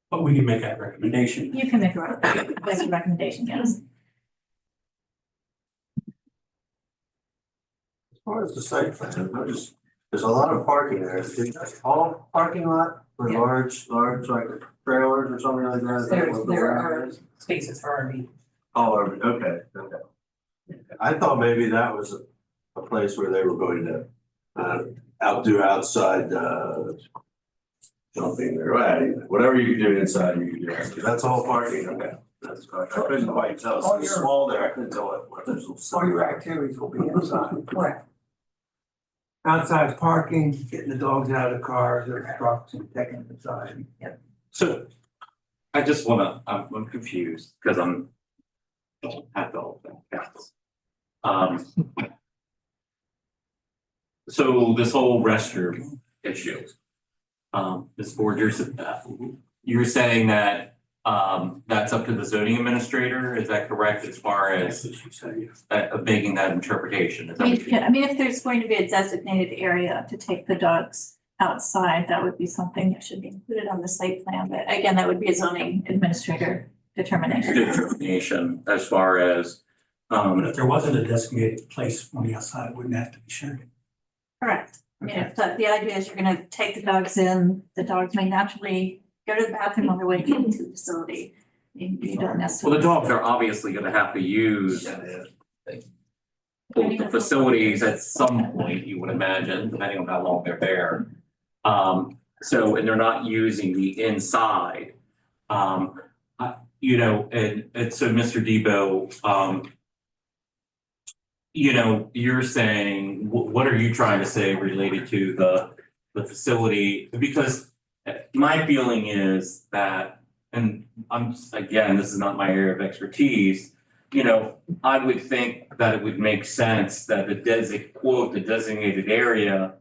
But we can make that recommendation. You can make a recommendation, yes. As far as the site plan, there's a lot of parking there. Is that all parking lot for Yeah. large like trailers or something like that? Is that what the There word are is? spaces for RV. Oh, okay. I thought maybe that was a place where they were going to do outside something or whatever you can do inside, you can do. That's all parking, okay. That's, I couldn't quite tell. All It's your- small there. I couldn't tell what there's. All your activities will be inside. Correct. Outside parking, getting the dogs out of the cars or trucks and taking them inside. So I just I'm confused because don't have the whole thing. So this whole restroom issue. Ms. Ford, you're saying that that's up to the zoning administrator, is that correct, as far as making that interpretation? Is that what you- I mean, if there's going to be a designated area to take the dogs outside, that would be something that should be included on the site plan, but again, that would be a zoning administrator determination. Determination as far as, But if there wasn't a designated place on the outside, it wouldn't have to be shown. Correct. I mean, if the idea is you're gonna take the dogs in, the dogs may naturally go to the bathroom on their way into the facility. You don't well, necessarily. the dogs are obviously gonna have to use the facilities at some point, you would imagine, depending on how long they're there. So, and they're not using the inside. And so Mr. Debo, you're saying, what are you trying to say related to the facility? Because my feeling is that, and again, this is not my area of expertise, I would think that it would make sense that the designated area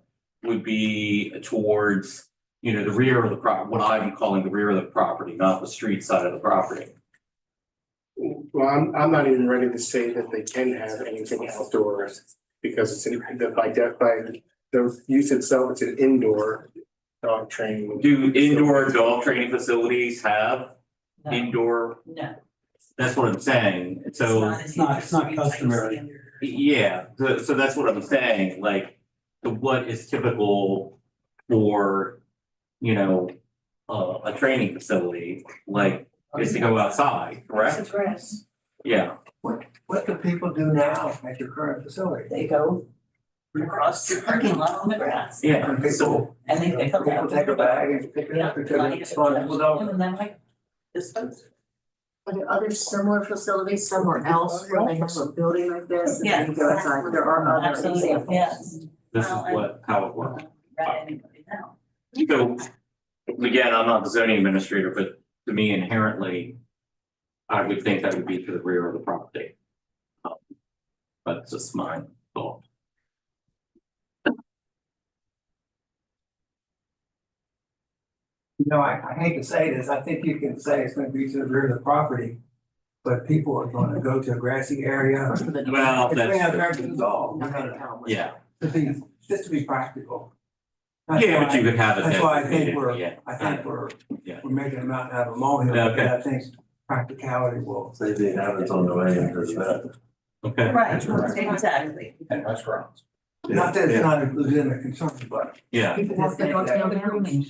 would be towards, the rear of the what I'm calling the rear of the property, not the street side of the property. Well, I'm not even ready to say that they can have anything outdoors because it's by the use itself, it's an indoor dog training. Do indoor dog training facilities have No, indoor? no. That's what I'm saying. So, It's not customary. yeah, so that's what I'm saying, like, what is typical for, a training facility, like, is to go outside, correct? It's grass. Yeah, What do people do now at your current facility? They go across the parking lot on the grass. yeah, And so, people, And they pick up. people take a bag and pick it Yeah. up because they're responsible. Don't And then like dispose. Are there other similar facilities somewhere else where they have a building like this? and Yeah. they go outside? There are other Absolutely, examples. yes. this is Well, how it works. Read anybody now. So, again, I'm not the zoning administrator, but to me inherently, I would think that would be to the rear of the property. But it's just my thought. You know, I hate to say this, I think you can say it's gonna be to the rear of the property. But people are gonna go to a grassy area. Well, It's bring out that's, there to the dog, Not gonna count with yeah, just to be practical. yeah, but you could have it. That's why I think designated, yeah. I think we're Yeah. making a mountain out of a molehill, but Okay. I think practicality will. Say the inhabitants on the way into the. Okay, Right, exactly. And restaurants. Not that it's not a legitimate concern, but yeah, People walk their dogs down the grooming.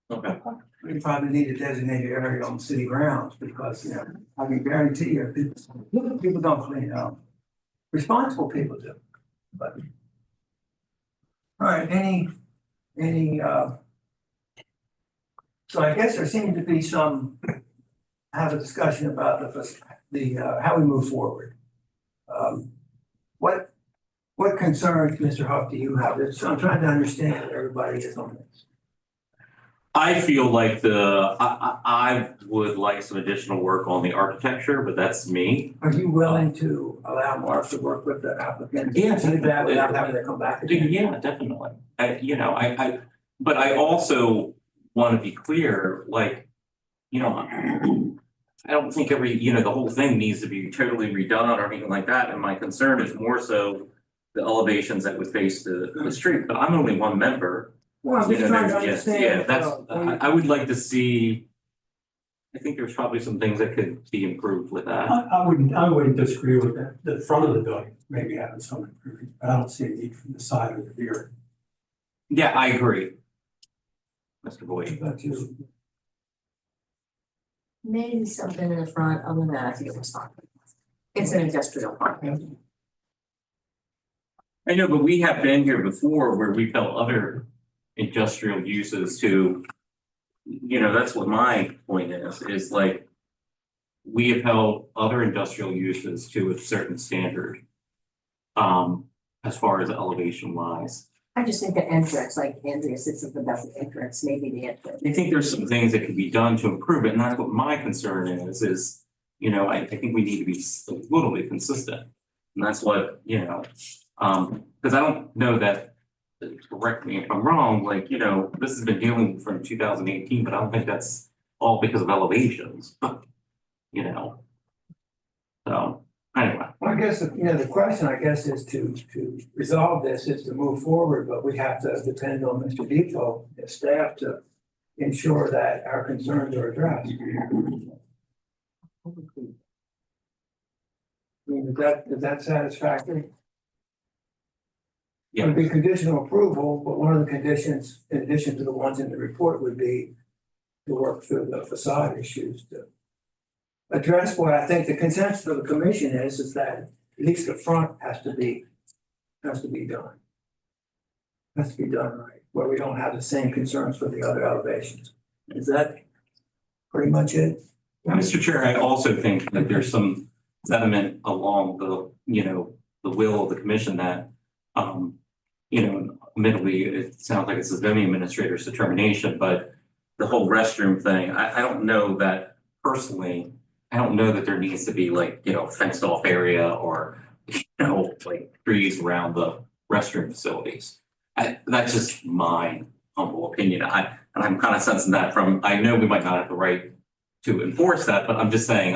okay, we probably need a designated area on city grounds because, you know, I can guarantee you, people don't clean it up. Responsible people do, but. All right, so I guess there seemed to be have a discussion about how we move forward. What concerns, Mr. Huff, do you have? So I'm trying to understand what everybody is on this. I feel like I would like some additional work on the architecture, but that's me. Are you willing to allow Mark to work with the applicant? Yes. Do that without having to come back again? Yeah, definitely. But I also want to be clear, like, you know, I don't think the whole thing needs to be totally redone or anything like that. And my concern is more so the elevations that would face the street, but I'm only one member. Well, I'm You just know, trying to there's- understand. yeah, that's, I would like to see. I think there's probably some things that could be improved with that. I wouldn't disagree with that, the front of the building, maybe having some improvement, but I don't see a need from the side or the rear. Yeah, I agree. Mr. Boyd. But you, Maybe something in the front, other than that, I think it was fine. It's an industrial park. I know, but we have been here before where we felt other industrial uses to, that's what my point is like. We have held other industrial uses to a certain standard. As far as elevation wise. I just think the entrance, like Andrea said something about the entrance, maybe the entrance. I think there's some things that can be done to improve it, and that's what my concern is, I think we need to be a little bit consistent. And that's what, because I don't know that, correct me if I'm wrong, this has been dealing from 2018, but I don't think that's all because of elevations. So, anyway. I guess, the question, I guess, is to resolve this, is to move forward, but we have to depend on Mr. Depot and staff to ensure that our concerns are addressed. I mean, is that satisfactory? It would be conditional approval, but one of the conditions, in addition to the ones in the report, would be to work through the facade issues to address what I think the consensus of the commission is that at least the front has to be done. Has to be done right, where we don't have the same concerns for the other elevations. Is that pretty much it? Mr. Chair, I also think that there's some sentiment along the will of the commission that, admittedly, it sounds like it's the zoning administrator's determination, but the whole restroom thing, I don't know that personally, I don't know that there needs to be fenced off area or, trees around the restroom facilities. That's just my humble opinion. I'm kind of sensing that I know we might not have the right to enforce that, but I'm just saying,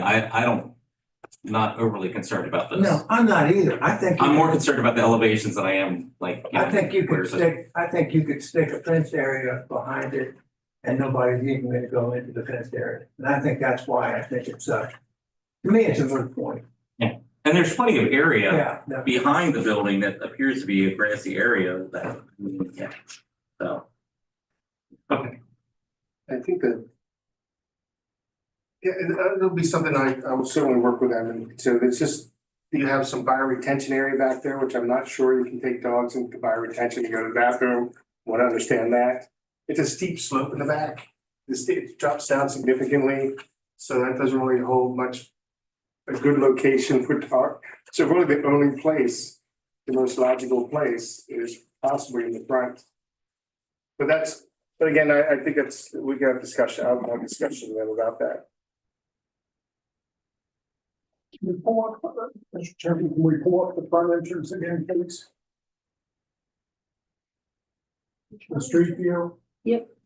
not overly concerned about this. No, I'm not either. I think. I'm more concerned about the elevations than I am I think you could stick a fenced area behind it and nobody's even gonna go into the fenced area. And I think that's why I think it's to me, it's a moot point. Yeah, and there's plenty of area Yeah. behind the building that appears to be a grassy area so. Okay. I think that Yeah, and it'll be something I will certainly work with them, and so it's just, you have some bioretention area back there, which I'm not sure you can take dogs into bioretention to go to the bathroom, want to understand that. It's a steep slope in the back, it drops down significantly, so that doesn't really hold much. A good location for dog, so really the only place, the most logical place is possibly in the front. But again, I think we got a discussion, I'll have a discussion with them about that. Can we pull up, Mr. Chairman, can we pull up the front entrance again, please? The street view,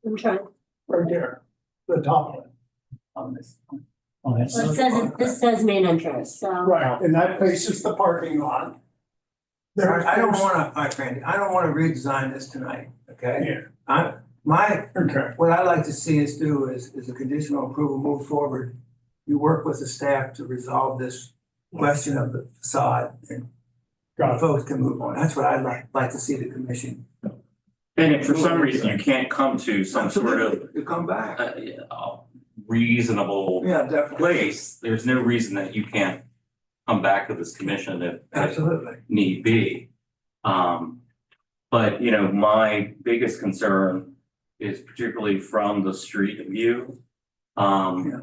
I'm trying. right there, the top one. On this. Well, it says, this says main entrance, so. Right, and that faces the parking lot. There, I don't wanna, all right, Randy, I don't wanna redesign this tonight, okay? Yeah. Okay, What I'd like to see us do is a conditional approval, move forward. You work with the staff to resolve this question of the facade and got it. folks can move on. That's what I'd like to see the commission. And if for some reason you can't come to some sort of Absolutely, to come back. reasonable Yeah, definitely. place, there's no reason that you can't come back to this commission if Absolutely. need be. But you know, my biggest concern is particularly from the street view. Yeah.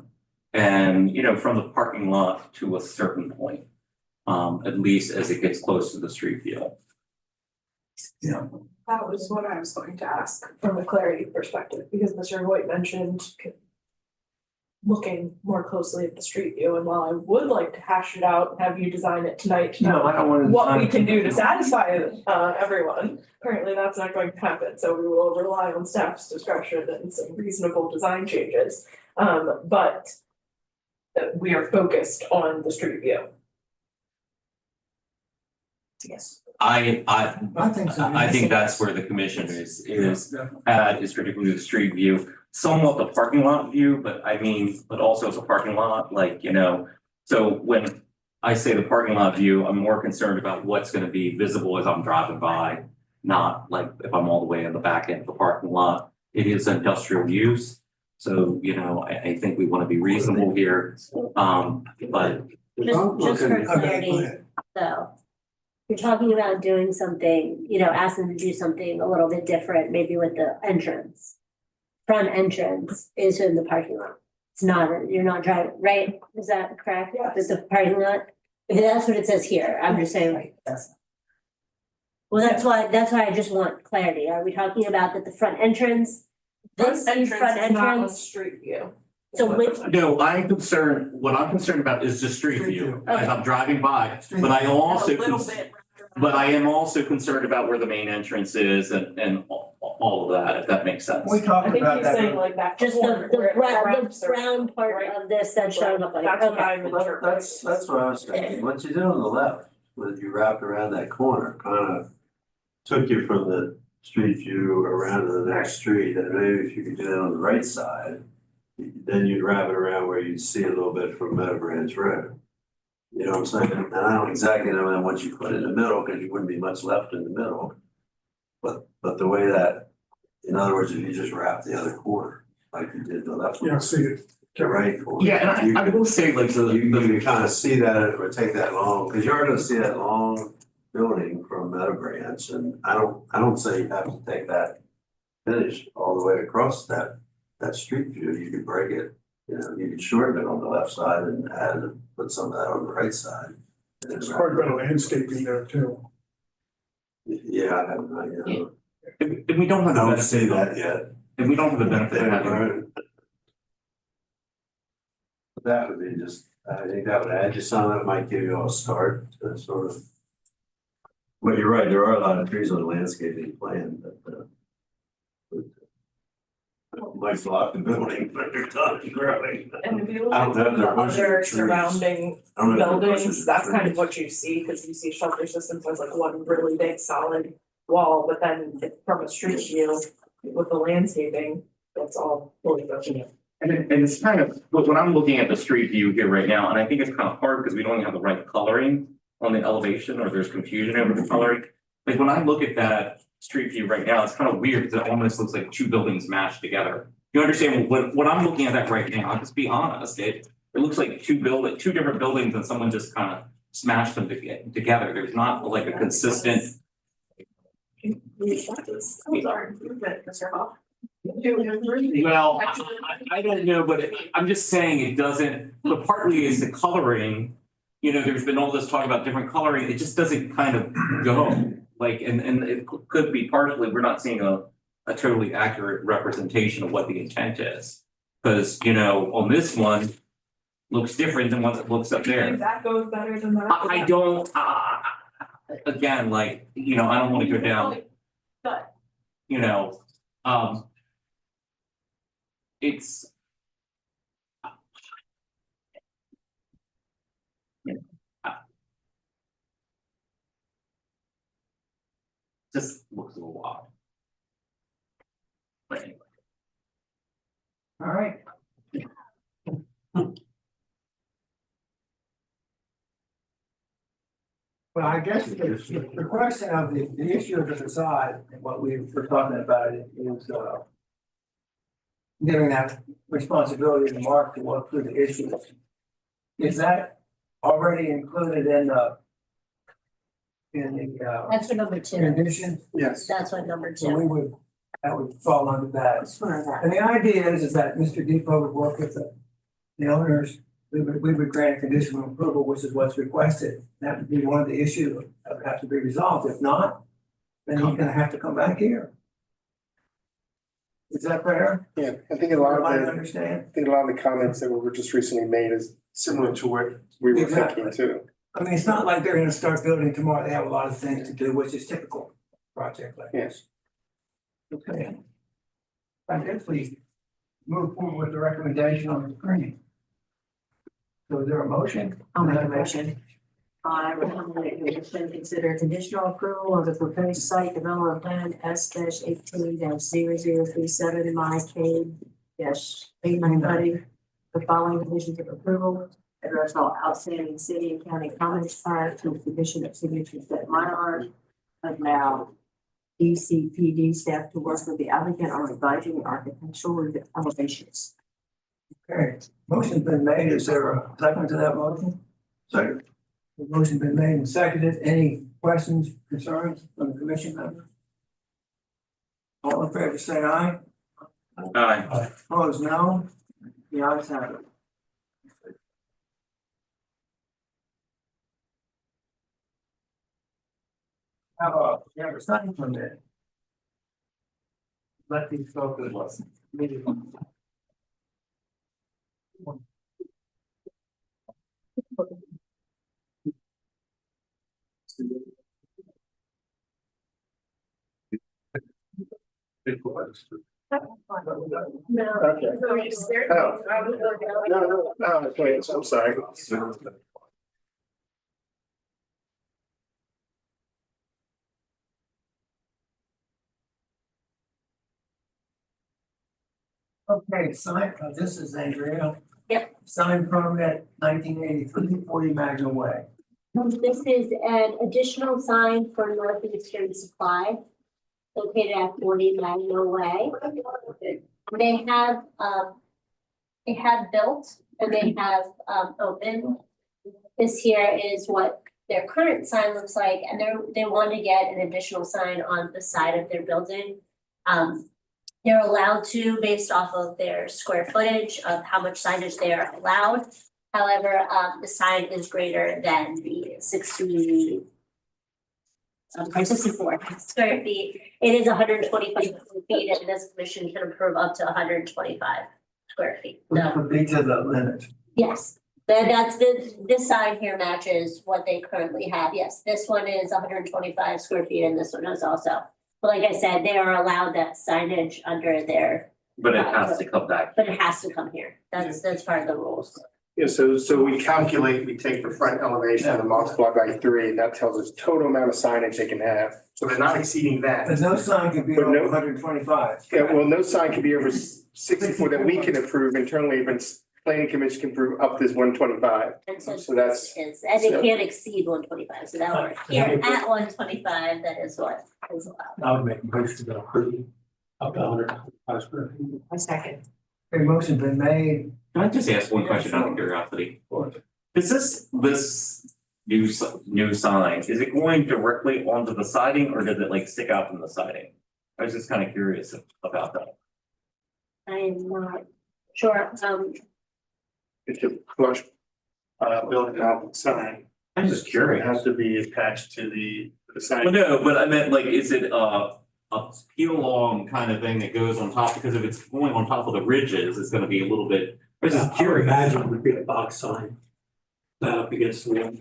And you know, from the parking lot to a certain point, at least as it gets close to the street view. Yeah. That was what I was going to ask from a clarity perspective, because Mr. White mentioned looking more closely at the street view, and while I would like to hash it out and have you design it tonight to know No, I don't want to. what we can do to satisfy everyone, apparently that's not going to happen, so we will rely on staff's discretion and some reasonable design changes. But we are focused on the street view. Yes. I think so. I think that's where the commission is particularly the street view, somewhat the parking lot view, but also it's a parking lot, like, you know. So when I say the parking lot view, I'm more concerned about what's gonna be visible as I'm driving by, not like if I'm all the way in the back end of the parking lot. It is industrial use, so, you know, I think we wanna be reasonable here, but. Just for clarity, though. You're talking about doing something, you know, ask them to do something a little bit different, maybe with the entrance. Front entrance is in the parking lot. It's not, you're not driving, right? Is that correct? Yes. It's the parking lot? If that's what it says here, I'm just saying like this. Well, that's why I just want clarity. Are we talking about that the front entrance? This Front front entrance is not on entrance? street view. So which, No, what I'm concerned about is the street view, as I'm driving by, but I A also. little bit. But I am also concerned about where the main entrance is and all of that, if that makes sense. We I talked think about he's that. saying like that. just corner the where it wraps around. brown part right? of this that's showing up like, That's what okay. I'm interpreting. That's what I was thinking, what you did on the left, when you wrapped around that corner, kind of took you from the street view around to the next street, and maybe if you could do that on the right side, then you'd wrap it around where you'd see a little bit from Meadow Branch Road. You know what I'm saying? And I don't exactly know then what you put in the middle, because you wouldn't be much left in the middle. But the way that, in other words, if you just wrap the other corner, like you did the left yeah, one, see it. the right corner. Yeah, and I will say like You can kind of see that, it would take that long, because you're gonna see that long building from Meadow Branch, and I don't say you have to take that finish all the way across that street view, you could break it. You know, you could shorten it on the left side and put some of that on the right side. And then There's quite a bit of landscaping there too. Yeah, I haven't, if we don't I have the don't benefit. see that yet. If we don't have the benefit of having. That would be just, I think that would add you some, that might give you a start to sort of. But you're right, there are a lot of trees on the landscaping plan, but might block the building, but they're done growing. And if you look I at don't know if they're the bushes or other trees. surrounding I don't know if they're bushes buildings, or that's kind of trees. what you see, because you see shelter systems as like one really big solid wall, but then from a street view with the landscaping, that's all fully built. And it's kind of, when I'm looking at the street view here right now, and I think it's kind of hard because we don't have the right coloring on the elevation, or there's confusion over the coloring. Like when I look at that street view right now, it's kind of weird because it almost looks like two buildings mashed together. You understand what I'm looking at that right now, I'll just be honest, it looks like two different buildings and someone just kind of smashed them together. There's not like a consistent. Well, I don't know, but I'm just saying it doesn't, but partly is the coloring. You know, there's been all this talk about different coloring, it just doesn't kind of go, like, and it could be partially, we're not seeing a totally accurate representation of what the intent is. Cause, you know, on this one, looks different than what it looks up there. That goes better than that. I don't, again, like, you know, I don't wanna go down, But you know, it's. Just looks a little odd. But anyway. All right. Well, I guess the question of the issue of the facade and what we were talking about is giving that responsibility to Mark to work through the issues. Is that already included in the That's for number two. conditions? Yes. That's what number So two. that would fall under that. That's for that. And the idea is that Mr. Depot would work with the owners, we would grant a conditional approval, which is what's requested. That would be one of the issues that would have to be resolved. If not, then he's gonna have to come back here. Is that fair? Yeah, I think a lot of Everybody the, understand? I think a lot of the comments that were just recently made is similar to what we were Exactly. thinking too. I mean, it's not like they're gonna start building tomorrow. They have a lot of things to do, which is typical project like this. Okay. I guess we move forward with the recommendation on the screen. So is there a motion? I'll make a motion. I recommend that you consider conditional approval of the proposed site development plan S-18-0037 MyCade-8900. The following conditions of approval: address all outstanding city and county comments prior to the submission of signatures that Mylar. Allow DCPD staff to work with the applicant on revising architectural elevations. Okay, motion's been made. Is there a second to that motion? Second. The motion's been made and seconded. Any questions, concerns from the commission members? All in favor, say aye. Aye. Opposed, no. The ayes have it. You have a sign permit. Let these folks. No. Okay. No, wait, I'm sorry. Okay, sign, this is Andrea. Yep. Sign permit 1983 40 Magna Way. This is an additional sign for Northeastern Supply located at 40 Magno Way. They have built and they have opened. This here is what their current sign looks like, and they want to get an additional sign on the side of their building. They're allowed to based off of their square footage of how much signage they are allowed. However, the sign is greater than the 64 square feet. It is 125 feet, and this commission can approve up to 125 square feet. Which So, would be to the limit. yes, this sign here matches what they currently have. Yes, this one is 125 square feet, and this one is also. But like I said, they are allowed that signage under their, But it has to come back. but it has to come here. That's part of the rules. Yeah, so we calculate, we take the front elevation and multiply by 3, that tells us total amount of signage they can have. So they're not exceeding that. But no sign can be But over no- 125. Yeah, well, no sign can be over 64 that we can approve internally, but planning commission can approve up to 125. And so So that's- is, and it can't exceed 125, so that works. Here at 125, that is what is allowed. I would make a motion to approve up to 125 square feet. A second. Okay, motion's been made. Can I just ask one question out of curiosity? Is this new sign, is it going directly onto the siding or does it like stick out from the siding? I was just kind of curious about that. I'm not sure, It's a flush, building out sign. I'm just It curious. has to be attached to the sign. Well, no, but I meant like, is it a peel along kind of thing that goes on top? Because if it's going on top of the ridges, it's gonna be a little bit, I was just I would curious. imagine it would be a box sign. That up against the wall.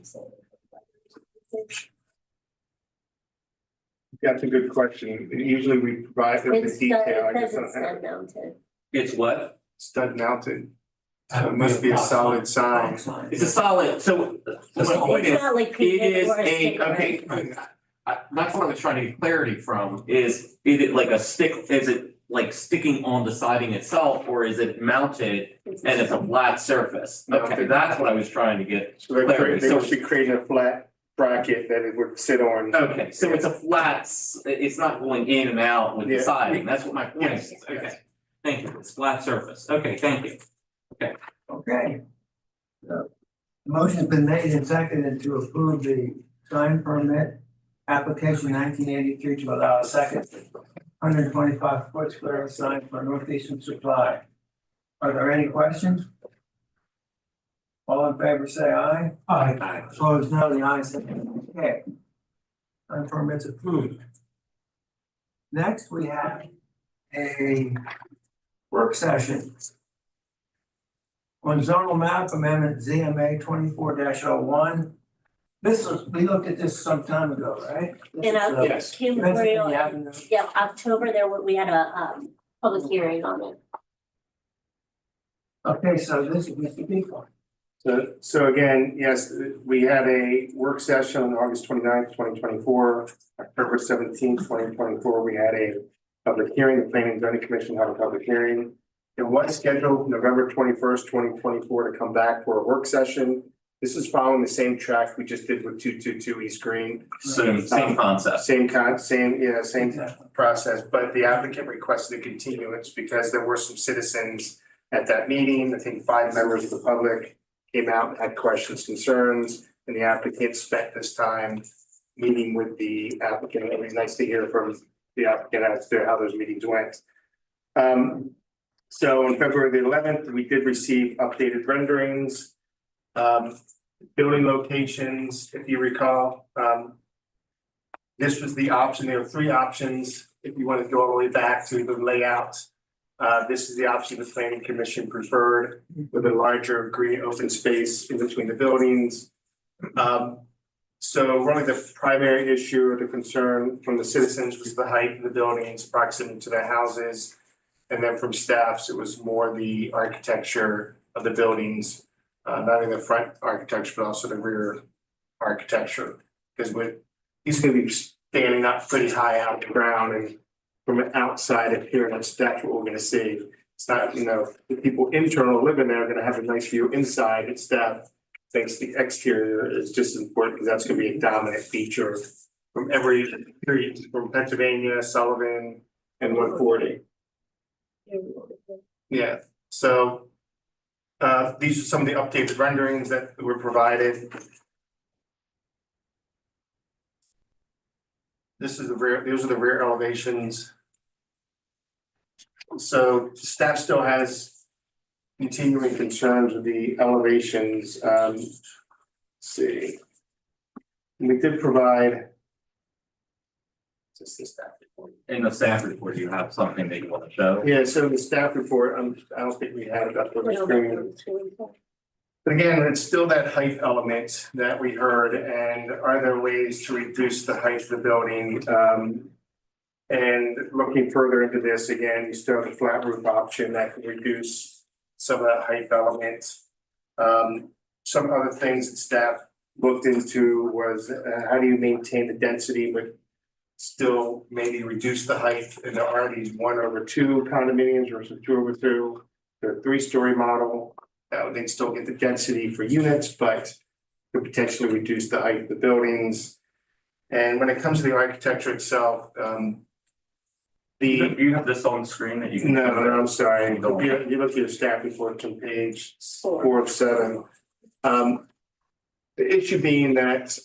That's a good question. Usually we provide the it's, detail. I it just says don't it's have not mounted. It's what? stud mounted. So it must be a solid sign. It's a solid, so my point It's is, not like it painted is or a a, sticker. okay. That's what I was trying to get clarity from, is it like a stick, is it like sticking on the siding itself, or is it mounted and it's a flat surface? Okay, Mounted. that's what I was trying to get. So Clarity. they So- must be creating a flat bracket that it would sit on. Okay, so it's a flat, it's not going in and out with the Yeah. siding, that's what my point is, Yes, okay. yes. Thank you, it's flat surface, okay, thank you. Okay. Motion's been made and seconded to approve the sign permit application 1983 to allow a second 125-foot square sign for Northeastern Supply. Are there any questions? All in favor, say aye. Aye. Opposed, no, the ayes have it. Okay. Sign permit's approved. Next, we have a work session on zonal map amendment ZMA 24-01. This was, we looked at this some time ago, right? This In is, a Yes. Pennsylvania Kimberly, Avenue. yeah, October, we had a public hearing on it. Okay, so this is Mr. Deacon. So again, yes, we had a work session on August 29th, 2024, October 17th, 2024, we had a public hearing, the Planning and Zoning Commission held a public hearing. It was scheduled November 21st, 2024 to come back for a work session. This is following the same track we just did with 222 East Green. Same concept. Same same Exactly. process, but the applicant requested a continuance because there were some citizens at that meeting. I think 5 members of the public came out and had questions, concerns, and the applicant spent this time meeting with the applicant. It was nice to hear from the applicant as to how those meetings went. So on February the 11th, we did receive updated renderings. Building locations, if you recall, this was the option. There were 3 options. If you want to go all the way back to the layout, this is the option the Planning Commission preferred with a larger green open space in between the buildings. So really the primary issue or the concern from the citizens was the height of the buildings, proximity to their houses. And then from staffs, it was more the architecture of the buildings, not only the front architecture, but also the rear architecture. Because he's gonna be standing up pretty high out of the ground, and from an outside appearance, that's what we're gonna see. It's not, the people internal living there are gonna have a nice view inside. It's that thanks to the exterior is just as important, because that's gonna be a dominant feature from every street, from Pennsylvania, Sullivan, and 140. Yeah, so these are some of the updated renderings that were provided. Those are the rear elevations. So staff still has continuing concerns with the elevations. Let's see. We did provide. Just the staff report. In the staff report, you have something that you want to show? Yeah, so the staff report, I don't think we had it up on the screen. But again, it's still that height element that we heard, and are there ways to reduce the height of the building? And looking further into this, again, you still have the flat roof option that could reduce some of that height element. Some other things that staff looked into was how do you maintain the density, but still maybe reduce the height? And there are these 1/2 condominiums versus 2/2. They're a 3-story model. They'd still get the density for units, but could potentially reduce the height of the buildings. And when it comes to the architecture itself, The, Do you have this on screen that you can? no, I'm sorry, you look at your staff report on page 4 of 7. The issue being that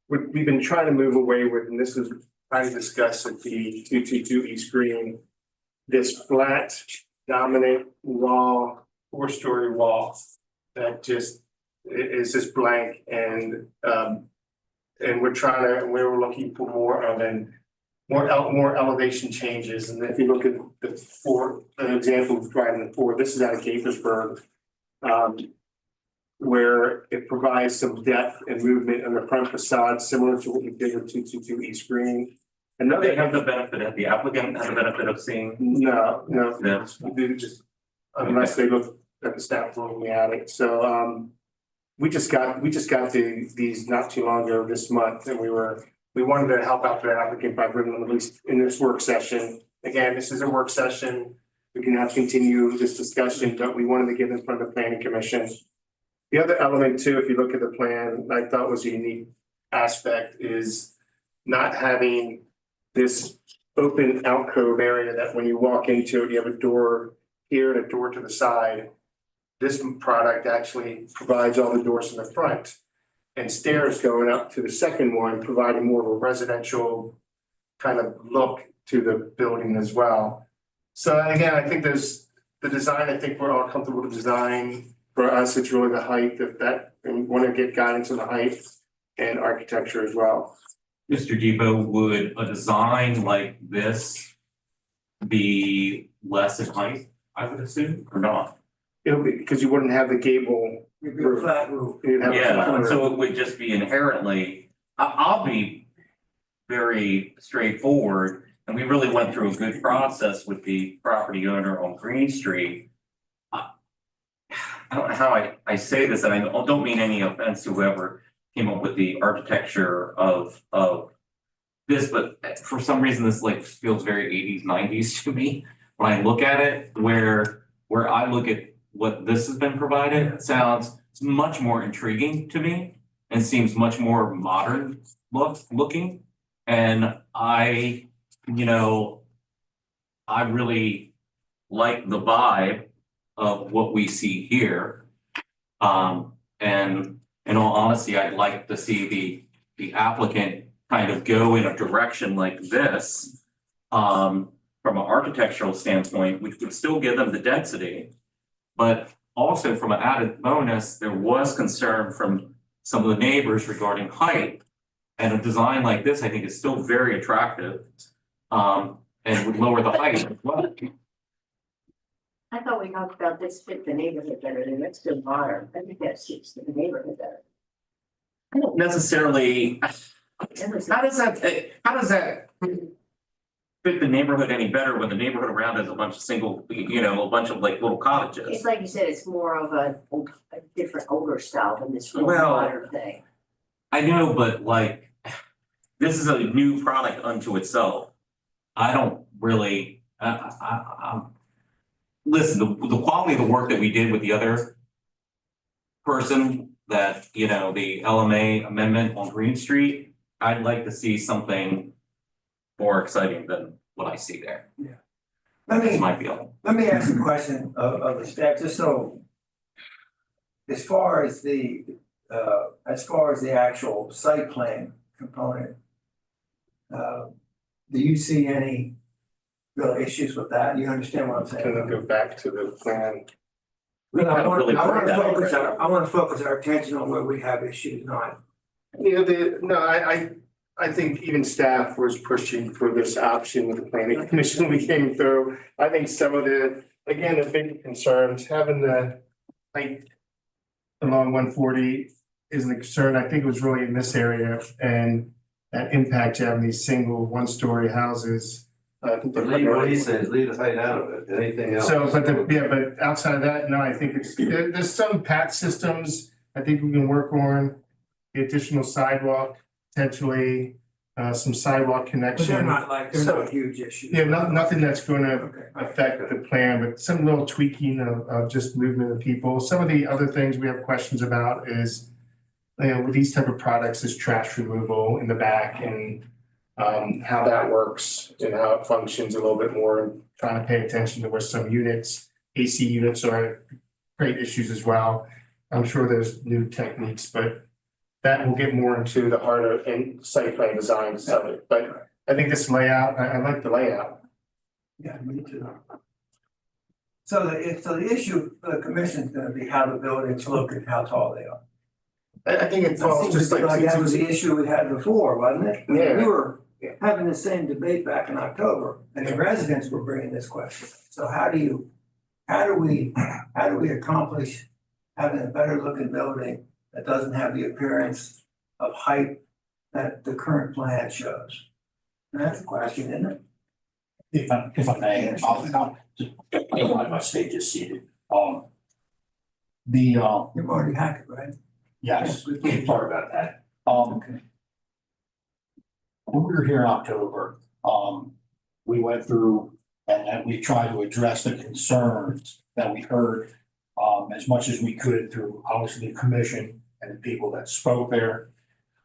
we've been trying to move away with, and this is I discussed at the 222 East Green, this flat dominant wall, 4-story wall that just is just blank and we're looking for more elevation changes. And if you look at the 4, an example of driving the 4, this is out of Gaithersburg. Where it provides some depth and movement in the front facade, similar to what we did with 222 East Green. They have the benefit of the applicant has the benefit of seeing. No, Yeah. just unless they look at the staff looking at it. So we just got these not too long ago this month, and we wanted to help out the applicant by bringing them at least in this work session. Again, this is a work session. We can have continue this discussion, but we wanted to get in front of the planning commission. The other element too, if you look at the plan, I thought was a unique aspect is not having this open alcove area that when you walk into it, you have a door here and a door to the side. This product actually provides all the doors in the front and stairs going up to the second one, providing more of a residential kind of look to the building as well. So again, I think there's the design, I think we're all comfortable with the design. For us, it's really the height and we want to get guidance on the height and architecture as well. Mr. Depot, would a design like this be less in height, I would assume, or not? It'll be, because you wouldn't have the gable. You'd be a flat roof. You'd have a Yeah, flat and roof. so it would just be inherently, I'll be very straightforward. And we really went through a good process with the property owner on Green Street. I don't know how I say this, and I don't mean any offense to whoever came up with the architecture of this, but for some reason, this like feels very 80s, 90s to me. When I look at it, where I look at what this has been provided, it sounds much more intriguing to me and seems much more modern looking. And I really like the vibe of what we see here. And in all honesty, I'd like to see the applicant kind of go in a direction like this. From an architectural standpoint, which would still give them the density. But also from an added bonus, there was concern from some of the neighbors regarding height. And a design like this, I think, is still very attractive. And would lower the height as well. I thought we talked about this fit the neighborhood better than next to modern. I think that suits the neighborhood better. I don't necessarily, how does that fit the neighborhood any better when the neighborhood around is a bunch of single, a bunch of like little It's cottages? like you said, it's more of a different older style than this real Well, modern thing. I know, but like, this is a new product unto itself. I don't really, listen, the quality of the work that we did with the other person that, the LMA amendment on Green Street, I'd like to see something more exciting than what I see there. That's my feeling. Let me ask a question of the staff, just so. As far as the actual site plan component. Do you see any real issues with that? You understand what I'm saying? Can we go back to the plan? I want really break that to focus our attention on where we have issues, not. I think even staff was pushing for this option with the planning commission we came through. I think some of the big concerns, having the height along 140 is a concern. I think it was really in this area and that impact having these single 1-story houses. I think But what he says, leave the height out of it, anything else. so, but outside of that, no, I think there's some PAT systems I think we can work on. The additional sidewalk, potentially, some sidewalk But connection. they're not huge issues. Yeah, nothing that's gonna affect the plan, but some little tweaking of just movement of people. Some of the other things we have questions about is, with these type of products is trash removal in the back and how that works and how it functions a little bit more, and trying to pay attention to where some units, AC units are great issues as well. I'm sure there's new techniques, but that will get more into the heart of and site plan design of it. But I think this layout, I like the layout. Yeah, me too. So the issue for the commission is gonna be how the buildings look and how tall they are. I think it falls Seems just to be like. that was the issue we had before, wasn't it? Yeah. We were having the same debate back in October, and the residents were bringing this question. So how do we accomplish having a better looking building that doesn't have the appearance of height that the current plan shows? And that's the question, isn't it? If I may, my stage is seated. You're Marty Hackett, right? Yes, sorry about that. When we were here in October, we went through and we tried to address the concerns that we heard as much as we could through obviously the commission and the people that spoke there.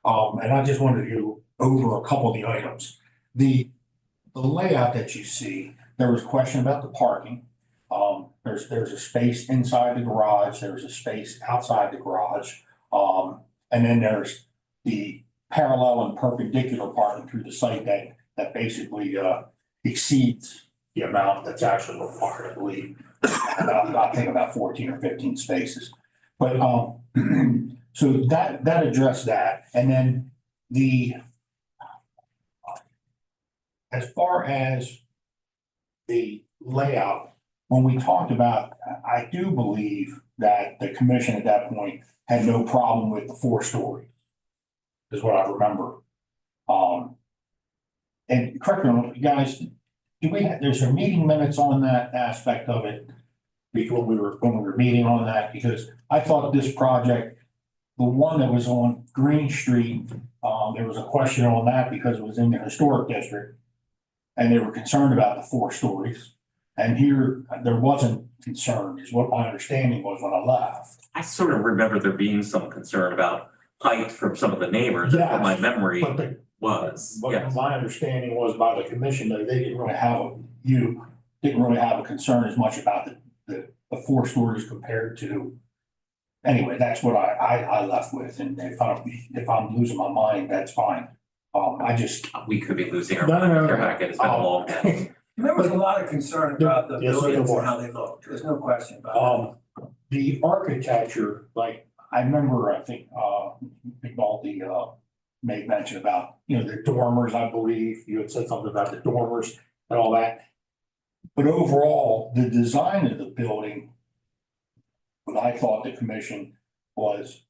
And I just wanted to go over a couple of the items. The layout that you see, there was a question about the parking. There's a space inside the garage, there's a space outside the garage. And then there's the parallel and perpendicular parking through the site that basically exceeds the amount that's actually required, I believe. I think about 14 or 15 spaces. But so that addressed that. And then as far as the layout, when we talked about, I do believe that the commission at that point had no problem with the 4 stories, is what I remember. And correct me, you guys, there's a meeting minutes on that aspect of it? Because when we were meeting on that, because I thought this project, the one that was on Green Street, there was a question on that because it was in the historic district. And they were concerned about the 4 stories. And here, there wasn't concern, is what my understanding was when I left. I sort of remember there being some concern about height from some of the neighbors, that's what my memory was, But yes. my understanding was by the commission that they didn't really have a concern as much about the 4 stories compared to. Anyway, that's what I left with, and if I'm losing my mind, that's fine. We could be losing our No, mind, no, Mr. no. Hackett, it's been a long day. There was a lot of concern about the Yes, there buildings and was. how they looked. There's no question about it. The architecture, like, I remember, I think, McNulty, made mention about, the dormers, I believe, you had said something about the dormers and all that. But overall, the design of the building, what I thought the commission was,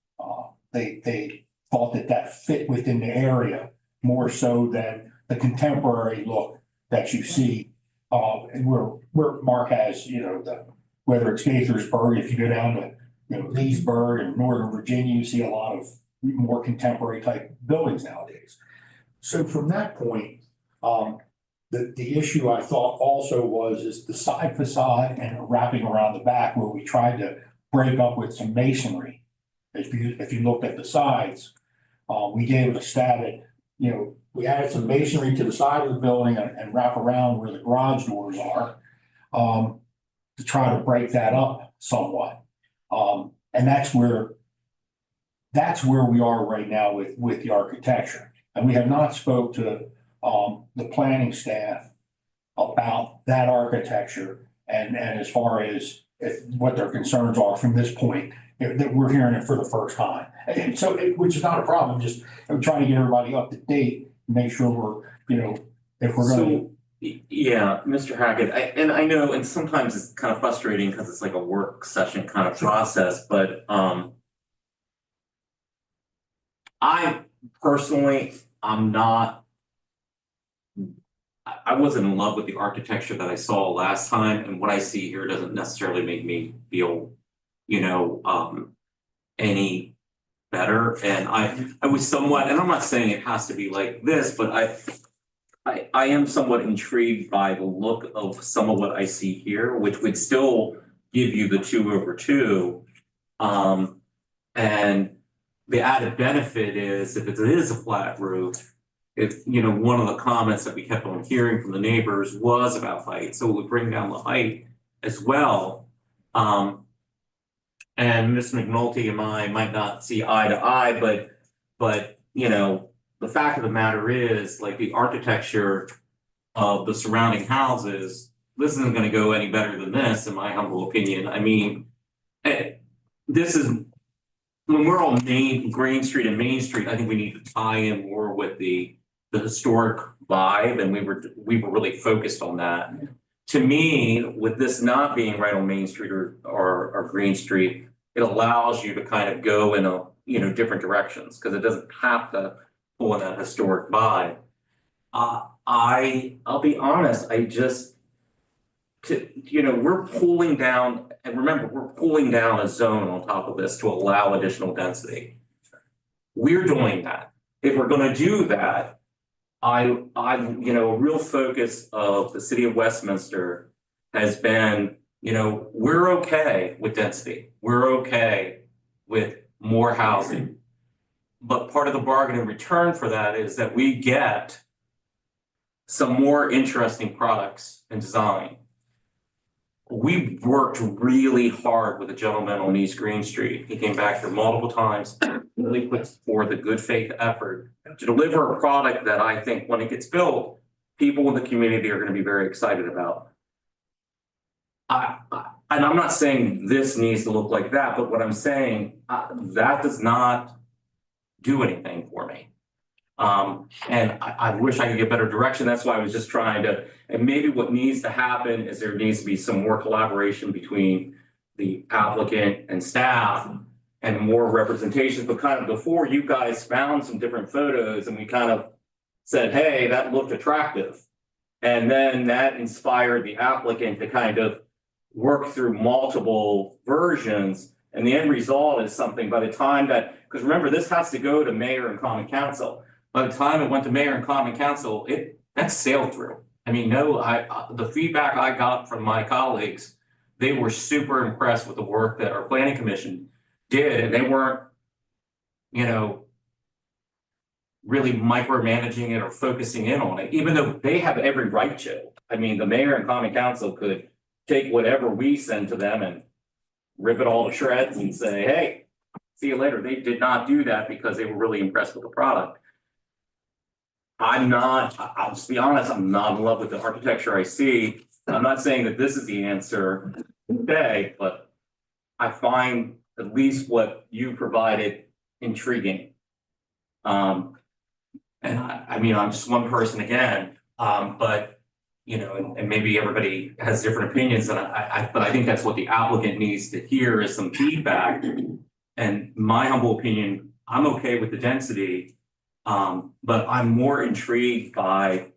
they thought that fit within the area more so than the contemporary look that you see. And where Mark has, whether it's Gaithersburg, if you go down to, Leesburg and Northern Virginia, you see a lot of more contemporary type buildings nowadays. So from that point, the issue I thought also is the side facade and wrapping around the back where we tried to break up with some masonry. If you looked at the sides, we gave it a stab at, we added some masonry to the side of the building and wrap around where the garage doors are, to try to break that up somewhat. And that's where we are right now with the architecture. And we have not spoke to the planning staff about that architecture and as far as what their concerns are from this point, that we're hearing it for the first time. And so, which is not a problem, just I'm trying to get everybody up to date, make sure we're, if we're gonna. Yeah, Mr. Hackett, I know, and sometimes it's kind of frustrating because it's like a work session kind of process, but I personally, I wasn't in love with the architecture that I saw last time, and what I see here doesn't necessarily make me feel, any better. And I was somewhat, and I'm not saying it has to be like this, but I am somewhat intrigued by the look of some of what I see here, which would still give you the 2/2. And the added benefit is if it is a flat roof, if, you know, one of the comments that we kept on hearing from the neighbors was about height, so it would bring down the height as well. And Ms. McNulty and I might not see eye to eye, but, you know, the fact of the matter is, like, the architecture of the surrounding houses, this isn't gonna go any better than this, in my humble opinion. I mean, this is, when we're on Green Street and Main Street, I think we need to tie in more with the historic vibe, and we were really focused on that. To me, with this not being right on Main Street or Green Street, it allows you to kind of go in a, you know, different directions, because it doesn't have to pull in that historic vibe. I'll be honest, you know, we're pulling down, and remember, we're pulling down a zone on top of this to allow additional density. We're doing that. If we're gonna do that, you know, a real focus of the city of Westminster has been, you know, we're okay with density. We're okay with more housing. But part of the bargain in return for that is that we get some more interesting products and design. We worked really hard with a gentleman on East Green Street. He came back here multiple times, really put forth a good faith effort to deliver a product that I think when it gets built, people in the community are gonna be very excited about. And I'm not saying this needs to look like that, but what I'm saying, that does not do anything for me. And I wish I could get better direction. That's why I was just trying to, and maybe what needs to happen is there needs to be some more collaboration between the applicant and staff and more representation. But kind of before you guys found some different photos and we kind of said, hey, that looked attractive. And then that inspired the applicant to kind of work through multiple versions. And the end result is something by the time that, because remember, this has to go to mayor and common council. By the time it went to mayor and common council, that sailed through. I mean, the feedback I got from my colleagues, they were super impressed with the work that our planning commission did, and they weren't, you know, really micromanaging it or focusing in on it, even though they have every right to. I mean, the mayor and common council could take whatever we send to them and rip it all to shreds and say, hey, see you later. They did not do that because they were really impressed with the product. I'll just be honest, I'm not in love with the architecture I see. I'm not saying that this is the answer today, but I find at least what you provided intriguing. And I mean, I'm just one person again, but you know, and maybe everybody has different opinions, and but I think that's what the applicant needs to hear is some feedback. And my humble opinion, I'm okay with the density, but I'm more intrigued by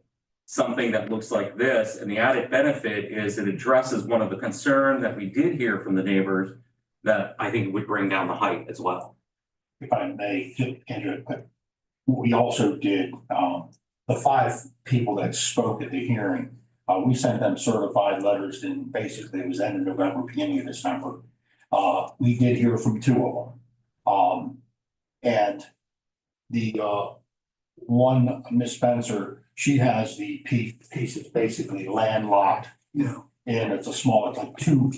something that looks like this. And the added benefit is it addresses one of the concern that we did hear from the neighbors that I think would bring down the height as well. If I may, Andrew, but we also did, the 5 people that spoke at the hearing, we sent them certified letters in basically it was end of November, beginning of December. We did hear from 2 of them. And the one, Miss Spencer, she has the piece that's basically landlocked. Yeah. And it's a small, it's like two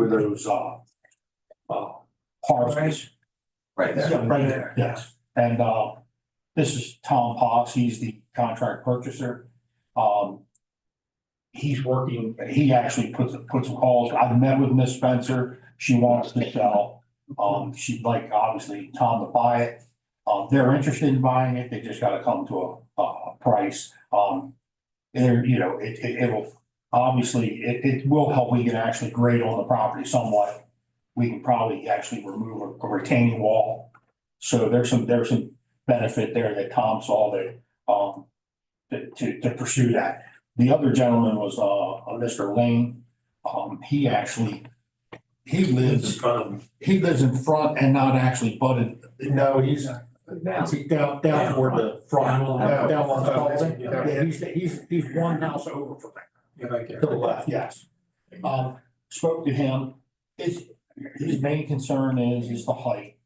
of those parcels. Right there. Yeah, right there, yes. And this is Tom Poss, he's the contract purchaser. He's working, he actually put some calls. I've met with Miss Spencer. She wants to sell. She'd like, obviously, Tom to buy it. They're interested in buying it. They just gotta come to a price. You know, it will, obviously, it will help. We can actually grade on the property somewhat. We can probably actually remove a retaining wall. So there's some benefit there that Tom saw that to pursue that. The other gentleman was Mr. Lane. He lives in front and not actually butted. No, he's down toward the front. Down on the yeah, he's one house over from there. To the left, yes. Spoke to him. His main concern is the height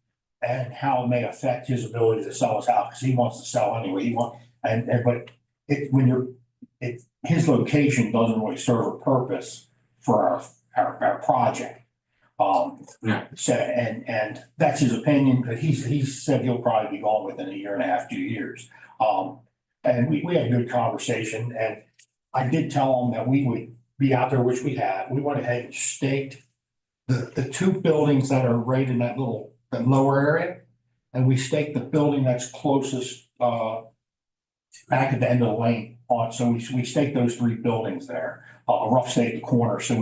and how it may affect his ability to sell his house, because he wants to sell anyway. but his location doesn't really serve a purpose for our project. Yeah. So, and that's his opinion, but he said he'll probably be gone within a year and a half, 2 years. And we had a good conversation, and I did tell him that we would be out there, which we have. We went ahead and staked the two buildings that are right in that lower area. And we staked the building that's closest, back at the end of the lane on, so we staked those three buildings there. A rough stake the corner so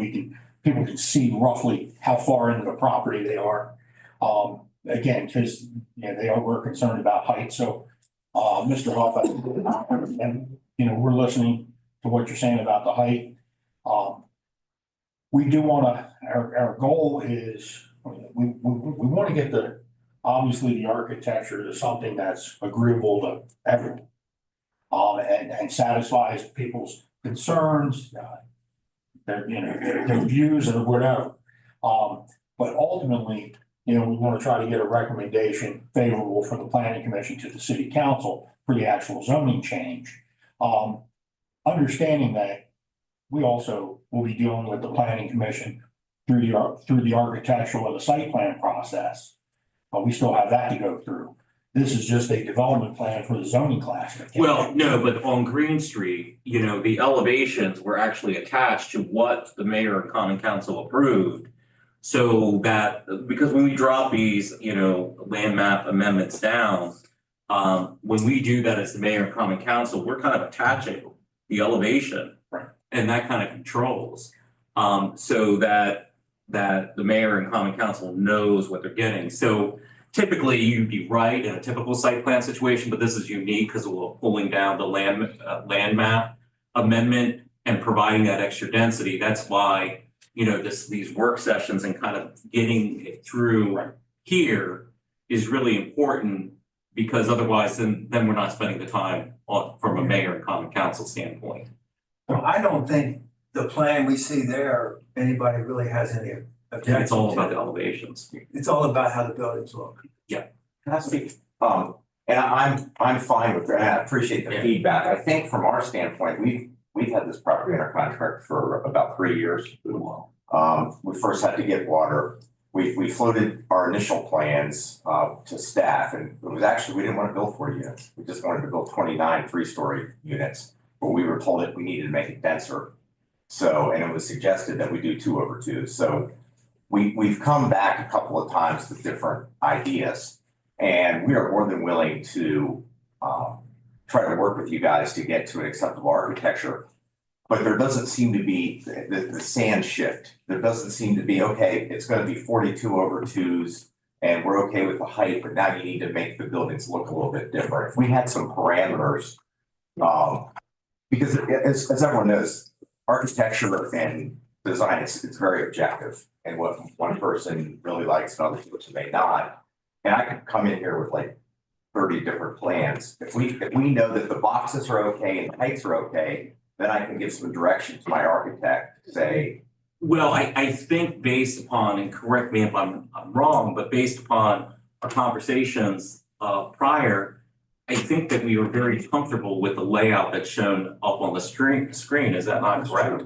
people can see roughly how far into the property they are. Again, because, we're concerned about height, so, Mr. Huff, and, we're listening to what you're saying about the height. We do our goal is, we want to get obviously the architecture to something that's agreeable to everyone. And satisfies people's concerns, their views or whatever. But ultimately, we want to try to get a recommendation favorable from the planning commission to the city council for the actual zoning change. Understanding that we also will be dealing with the planning commission through the architectural and the site plan process. But we still have that to go through. This is just a development plan for the zoning classification. Well, no, but on Green Street, the elevations were actually attached to what the mayor and common council approved. So that, because when we drop these, land map amendments down, when we do that as the mayor and common council, we're kind of attaching the elevation. Right. And that kind of controls, so that the mayor and common council knows what they're getting. So typically you'd be right in a typical site plan situation, but this is unique because we're pulling down the land map amendment and providing that extra density. That's why, these work sessions and kind of getting it through here is really important, because otherwise then we're not spending the time from a mayor and common council standpoint. Well, I don't think the plan we see there, anybody really has any objection. It's all to. about the elevations. It's all about how the buildings look. Can I speak? And I'm fine with that. I appreciate the feedback. I think from our standpoint, we've had this property under contract for about 3 years. We first had to get water. We floated our initial plans to staff, and it was actually, we didn't want to build 4 units. We just wanted to build 29 3-story units, but we were told that we needed to make it denser. So, and it was suggested that we do 2 over 2. So we've come back a couple of times with different ideas, and we are more than willing to try to work with you guys to get to an acceptable architecture. But there doesn't seem to be the sand shift. There doesn't seem to be, okay, it's going to be 42 over 2s and we're okay with the height, but now you need to make the buildings look a little bit different. If we had some parameters, because as everyone knows, architecture and design, it's very objective, and what one person really likes and other people may not. And I could come in here with like 30 different plans. If we know that the boxes are okay and the heights are okay, then I can give some direction to my architect to say. Well, I think based upon, and correct me if I'm wrong, but based upon our conversations prior, I think that we were very comfortable with the layout that's shown up on the screen. Is that not correct?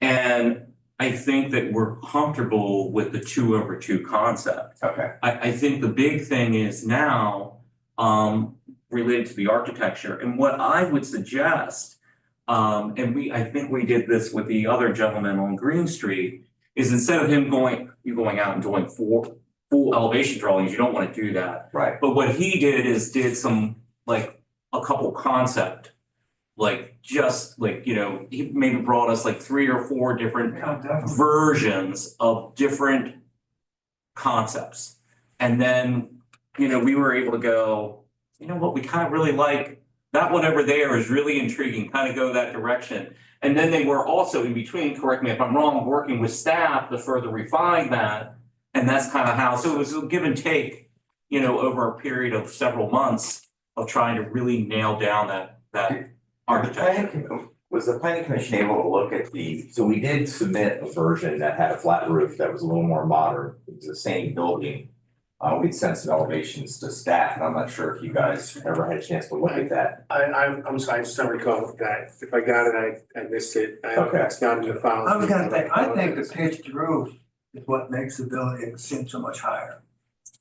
And I think that we're comfortable with the 2 over 2 concept. Okay. I think the big thing is now related to the architecture, and what I would suggest, and I think we did this with the other gentleman on Green Street, is instead of him going out and doing full elevation drawings, you don't want to do that. Right. But what he did some, like, a couple concept, he maybe brought us like 3 or 4 different versions of different concepts. And then, we were able to go, what we kind of really like, that one over there is really intriguing, kind of go that direction. And then they were also in between, correct me if I'm wrong, working with staff to further refine that. And that's kind of how, so it was a give and take, over a period of several months of trying to really nail down that architecture. Was the planning commission able to look at so we did submit a version that had a flat roof that was a little more modern. It was the same building. We'd sent some elevations to staff, and I'm not sure if you guys ever had a chance to look at that. I'm sorry, I just don't recall that. If I got it, I missed it. Okay. It's not in the file. I was gonna think, I think the pitched roof is what makes the building seem so much higher.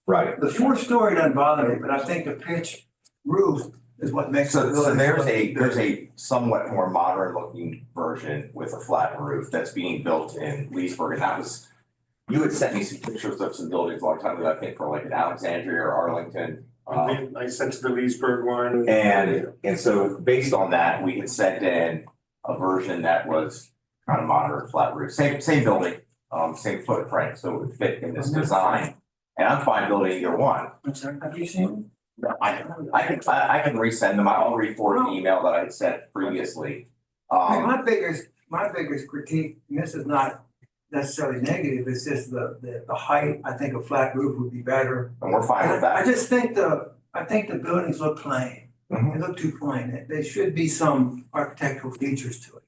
Right. The 4-story doesn't bother me, but I think the pitched roof is what makes the So building. there's a somewhat more modern looking version with a flat roof that's being built in Leesburg, and that was. You had sent me some pictures of some buildings a long time ago, I think for like in Alexandria or Arlington. I sent to the Leesburg one. And so based on that, we had sent in a version that was kind of modern flat roof, same building, same footprint, so it would fit in this design. And I'm fine building either one. I'm sorry, have you seen? I can resend them. I'll re-forward the email that I had sent previously. My biggest critique, and this is not necessarily negative, it's just the height. I think a flat roof would be better. And we're fine with I that. just think the buildings look plain. They look too plain. There should be some architectural features to it.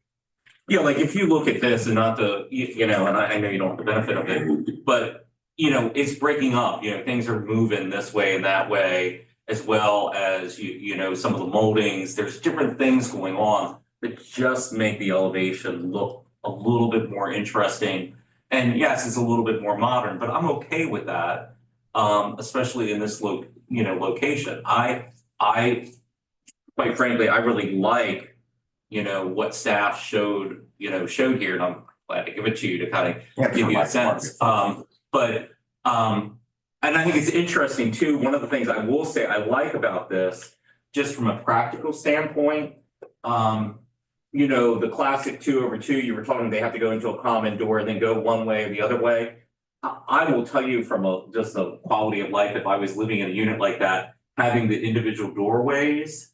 Yeah, like if you look at this and not the, you know, and I know you don't have the benefit of it, but you know, it's breaking up, you know, things are moving this way and that way, as well as you know, some of the moldings, there's different things going on that just make the elevation look a little bit more interesting. And yes, it's a little bit more modern, but I'm okay with that. Especially in this location. I quite frankly, I really like, you know, what staff showed here, and I'm glad to give it to you to kind of give you a sense. And I think it's interesting too, one of the things I will say I like about this, just from a practical standpoint, you know, the classic 2/2, you were talking, they have to go into a common door and then go one way or the other way. I will tell you from just a quality of life, if I was living in a unit like that, having the individual doorways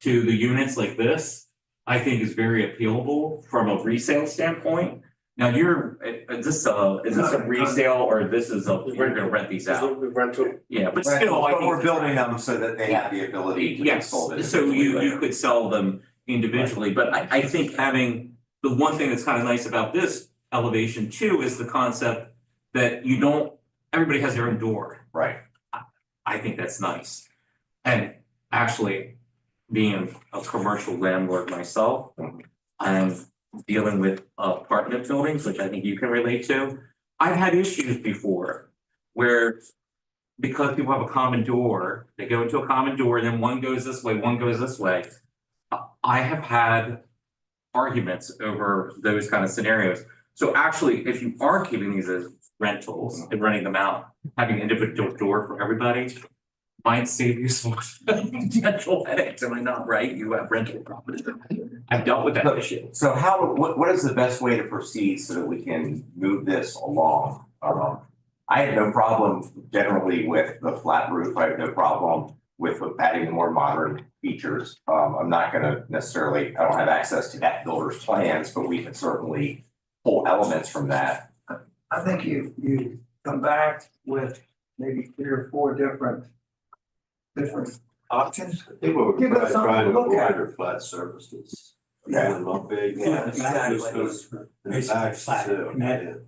to the units like this, I think is very appealable from a resale standpoint. Now is this a resale or you're gonna rent these out? Rental. Yeah, but still, I But think. we're building them so that they have the ability to be Yes, sold. so you could sell them individually, but I think having, the one thing that's kind of nice about this elevation too is the concept that everybody has their own door. Right. I think that's nice. And actually, being a commercial landlord myself, I'm dealing with apartment buildings, which I think you can relate to. I've had issues before where, because people have a common door, they go into a common door, and then one goes this way, one goes this way. I have had arguments over those kind of scenarios. So actually, if you are keeping these as rentals and renting them out, having an individual door for everybody might save you some potential headaches. Am I not right? You have rental properties. I've dealt with that issue. So what is the best way to proceed so that we can move this along? I have no problem generally with the flat roof. I have no problem with adding more modern features. I'm not gonna necessarily, I don't have access to that builder's plans, but we can certainly pull elements from that. I think you come back with maybe 3 or 4 different options. I think what Give we're us something trying to to look at. avoid are flat surfaces. Yeah. Not big. Yeah, exactly. Basically flat, and that,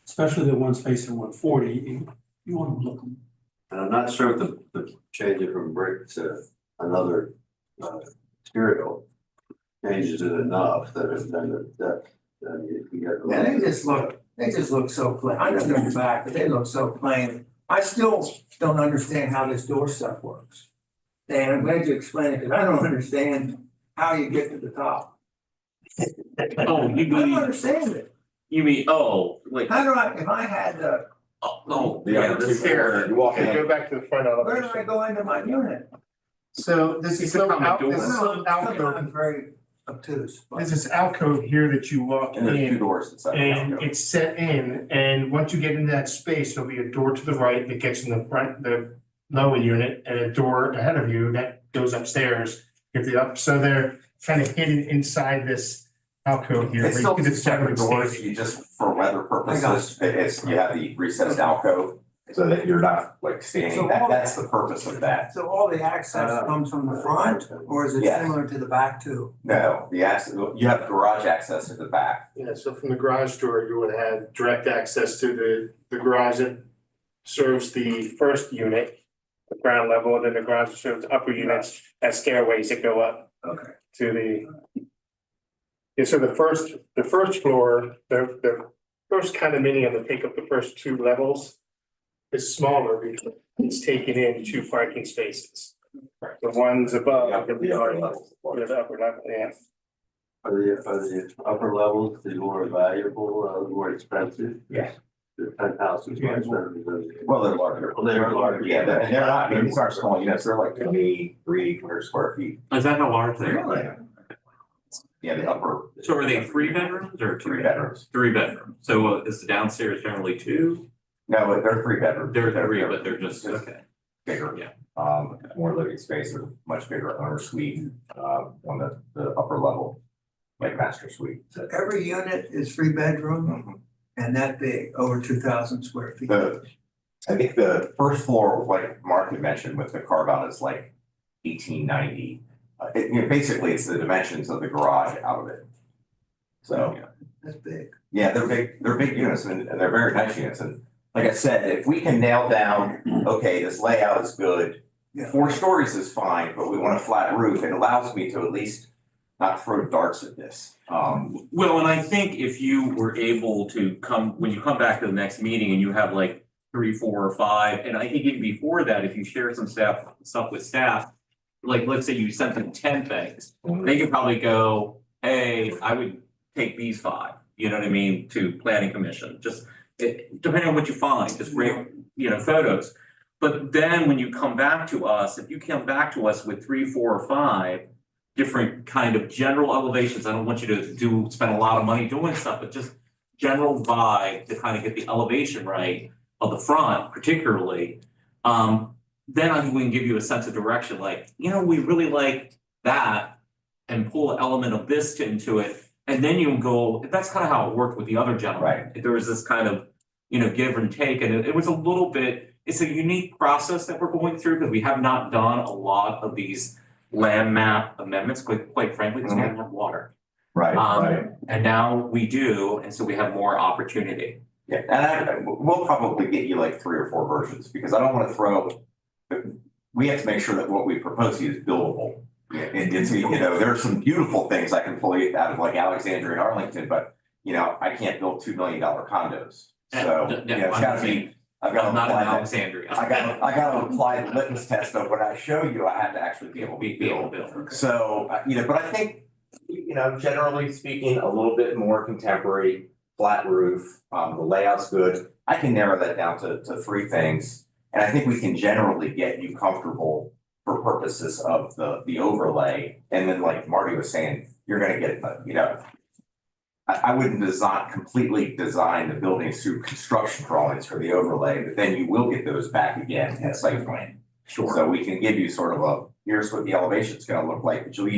especially the ones facing 140, you want to look. And I'm not sure if the changing from brick to another material changes it enough that you get. Yeah, they just look so plain. I know they're in the back, but they look so plain. I still don't understand how this door stuff works. And I'm glad you explained it, because I don't understand how you get to the top. Oh, I don't understand it. You mean, like, How do I, if I had the, the stair. You walk Okay, in. go back to the front where do I elevation. go into my unit? So this It's is a so common out, door. this is so alcove, I'm very obtuse. but- there's this alcove here that you walk And there's 2 in. doors inside. the And alcove. it's set in, and once you get into that space, there'll be a door to the right that gets in the front, the lower unit, and a door ahead of you that goes upstairs. So they're kind of hidden inside this alcove here. It's where you still can 2 just have separate them doors, space. you just, for weather purposes, you have the recessed alcove, so that you're not like standing, that's the purpose of that. So all the access comes from the front, or is it Yes. similar to the back too? No, the access, you have garage access to the back. Yeah, so from the garage door, you would have direct access to the garage serves the first unit, the ground level, and then the garage serves upper units as stairways that go up Okay. to the. Yeah, so the first floor, the first condominium that take up the first two levels is smaller because it's taking in 2 parking spaces. The ones above, The upper levels. the upper level, yeah. Are the upper levels, the more valuable, the more expensive? Yes. The penthouses. Well, they're larger. Well, they are larger. Yeah, and they're not, I mean, these aren't small units, they're like 2,300 square feet. Is that how large they are? Yeah, the upper. So are they 3 bedrooms or 3 bedrooms? 3 bedrooms. So is the downstairs generally 2? No, they're 3 bedrooms. They're 3, but they're just, okay. Bigger. Yeah. More living space, or much bigger owner suite, on the upper level, like master suite. So every unit is 3-bedroom and that big, over 2,000 square feet. I think the first floor, like Mark had mentioned with the carve out, is like 1890. Basically, it's the dimensions of the garage out of it. So, That's big. yeah, they're big units and they're very nice units. And like I said, if we can nail down, okay, this layout is good. Yeah. 4 stories is fine, but we want a flat roof. It allows me to at least not throw darts at this. Well, and I think if you were able to when you come back to the next meeting and you have like 3, 4, or 5, and I think even before that, if you share some stuff with staff, like, let's say you sent them 10 things, they could probably go, hey, I would take these 5, you know what I mean, to planning commission, just depending on what you find, just bring, photos. But then when you come back to us, if you come back to us with 3, 4, or 5 different kind of general elevations, I don't want you to spend a lot of money doing stuff, but just general vibe to kind of get the elevation right of the front particularly. Then I think we can give you a sense of direction, like, we really like that, and pull an element of this into it. And then you can go, that's kind of how it worked with the other gentleman. Right. There was this kind of, give and take, and it was a little bit, it's a unique process that we're going through because we have not done a lot of these land map amendments, quite frankly, because we haven't had water. Right. And now we do, and so we have more opportunity. Yeah, and we'll probably get you like 3 or 4 versions, because I don't want to throw, we have to make sure that what we propose to you is buildable. It's, there's some beautiful things I can pull out of like Alexandria and Arlington, but, I can't build $2 million condos. So, it's gotta be, I've got to Not in apply that. Alexandria. I gotta apply the litmus test of when I show you, I have to actually be able to build. So, but I think, generally speaking, a little bit more contemporary, flat roof, the layout's good. I can narrow that down to 3 things. And I think we can generally get you comfortable for purposes of the overlay. And then like Marty was saying, you're gonna get, I wouldn't completely design the buildings through construction drawings for the overlay, but then you will get those back again at site plan. Sure. So we can give you sort of here's what the elevation's gonna look like, but you'll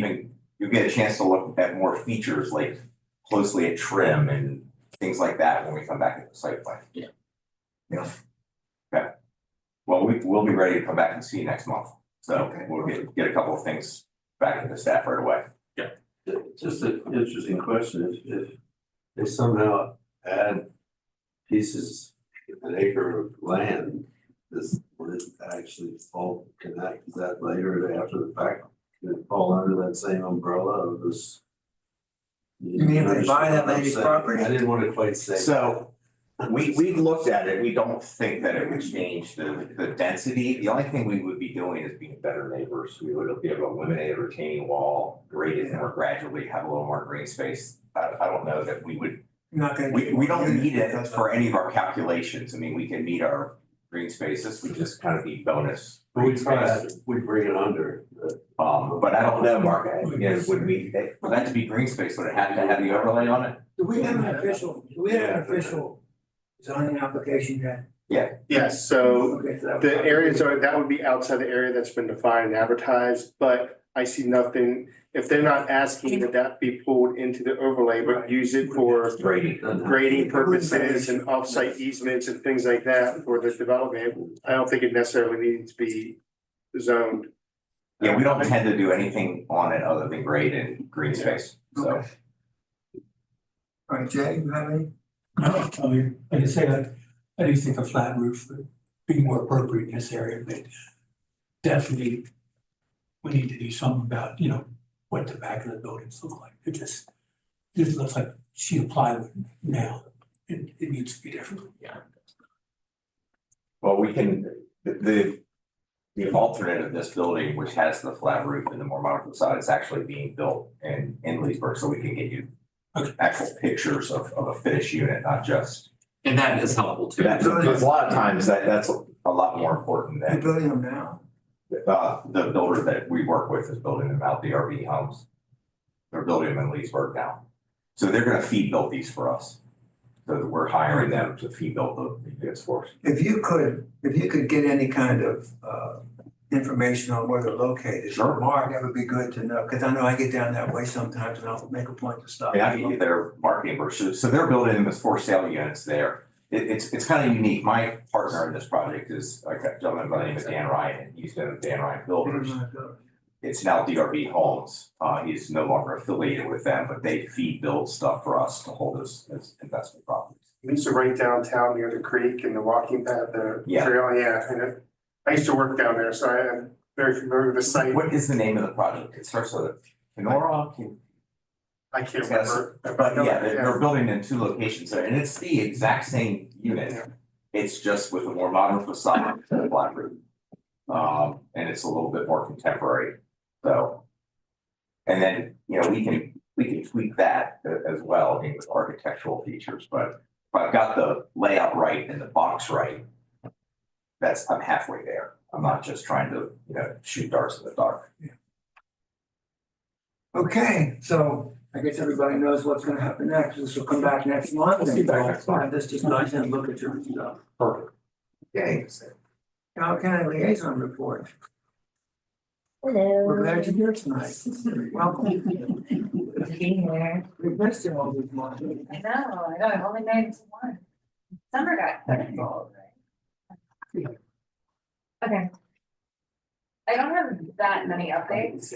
get a chance to look at more features like closely at trim and things like that when we come back at the site plan. Yeah. Okay. Well, we'll be ready to come back and see you next month. So we'll get a couple of things back to the staff right away. Just an interesting question, if they somehow add pieces, an acre of land, would it actually fall, is that later after the fact, can it fall under that same umbrella of this? You mean if they buy that lady's property? I didn't want to quite say. So we looked at it, we don't think that it would change the density. The only thing we would be doing is being better neighbors. We would be able to eliminate a retaining wall, grade it more gradually, have a little more green space. I don't know that we would, we don't need it for any of our calculations. I mean, we can meet our green spaces, we just kind of need bonus. We bring it under. But I don't know, Mark, again, for that to be green space, would it have to have the overlay on it? Do we have an official zoning application yet? Yes, so Okay, so that- the areas that would be outside the area that's been defined and advertised, but I see nothing. If they're not asking that be pulled into the overlay, but use it for grading purposes and offsite easements and things like that for the development, I don't think it necessarily needs to be zoned. Yeah, we don't tend to do anything on it other than grade and green space, so. Okay. All right, Jay, you have any? No, I mean, like I say, I do think a flat roof would be more appropriate in this area, but definitely we need to do something about, you know, what the back of the buildings look like. It just looks like sheet of plywood now. It needs to be different. Well, we can, the alternate of this building, which has the flat roof and the more modern facade, is actually being built in Leesburg, so we can get you actual pictures of a finished unit, not just. And that is helpful too. Because a lot of times that's a lot more important You're than, building them now. the builder that we work with is building them out, the RV homes. They're building them in Leesburg now. So they're gonna feed build these for us. So we're hiring them to feed build the units for us. If you could get any kind of information on where they're located. Sure. Mark, that would be good to know, because I know I get down that way sometimes and I'll make a point to stop. Yeah, I can give you their marketing brochure. So they're building them as for sale units there. It's kind of unique. My partner in this project is a gentleman by the name of Dan Ryan, and he's been with Dan Ryan Builders. It's now DRB Homes. He's no longer affiliated with them, but they feed build stuff for us to hold as investment properties. We used to right downtown near the creek and the walking path, the Yeah. trail, I used to work down there, so I am very familiar with the site. What is the name of the project? It starts with Kenora. I can't Yes, remember. But yeah, they're building in two locations there, and it's the exact same unit. It's just with a more modern facade and a flat roof. And it's a little bit more contemporary, so. And then, you know, we can tweak that as well, I mean, with architectural features, but if I've got the layout right and the box right, I'm halfway there. I'm not just trying to, you know, shoot darts in the dark. Okay, so I guess everybody knows what's gonna happen next. This will come back next month. We'll see you back next month. This just nice and look at your stuff. Perfect. Okay. Carroll County Liaison Report. Hello. We're glad you're here tonight. Welcome. Being there. We missed you all this morning. I know, I've only made it to one. Summer got. Okay. I don't have that many updates.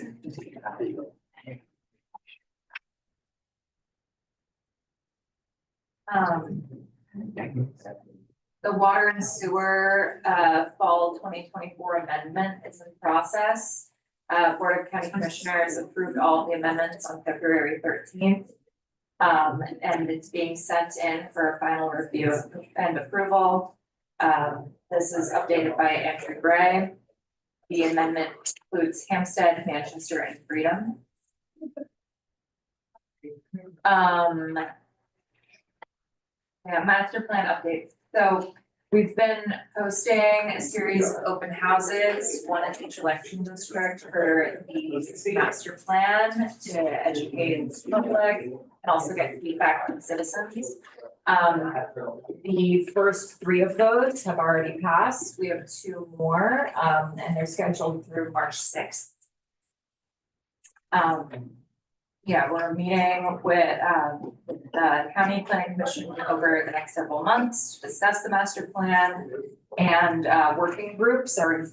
The water and sewer, fall 2024 amendment is in process. Board of County Commissioners approved all the amendments on February 13th. And it's being sent in for a final review and approval. This is updated by Andrew Gray. The amendment includes Hampstead, Manchester, and Freedom. Yeah, master plan updates. So we've been posting a series of open houses, one in each election district for the master plan to educate the public and also get feedback from citizens. The first 3 of those have already passed. We have 2 more, and they're scheduled through March 6th. Yeah, we're meeting with the county planning commission over the next several months to discuss the master plan. And working groups are in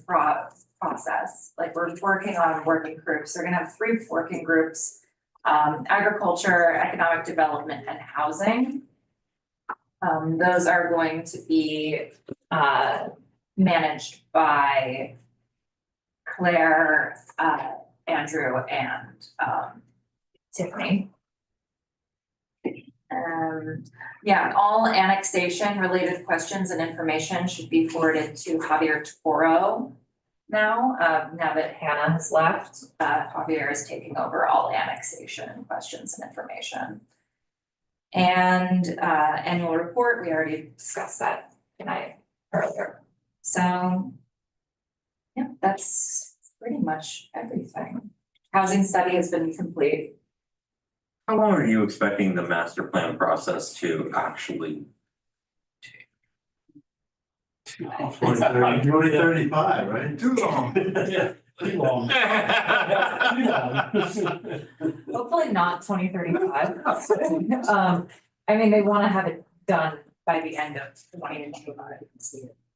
process. Like, we're working on working groups. They're gonna have 3 working groups: agriculture, economic development, and housing. Those are going to be managed by Claire, Andrew, and Tiffany. Yeah, all annexation related questions and information should be forwarded to Javier Toro now. Now that Hannah has left, Javier is taking over all annexation questions and information. And annual report, we already discussed that tonight earlier. So yeah, that's pretty much everything. Housing study has been complete. How long are you expecting the master plan process to actually take? 2035, right? Too long. Yeah, too long. Hopefully not 2035. I mean, they want to have it done by the end of 2025.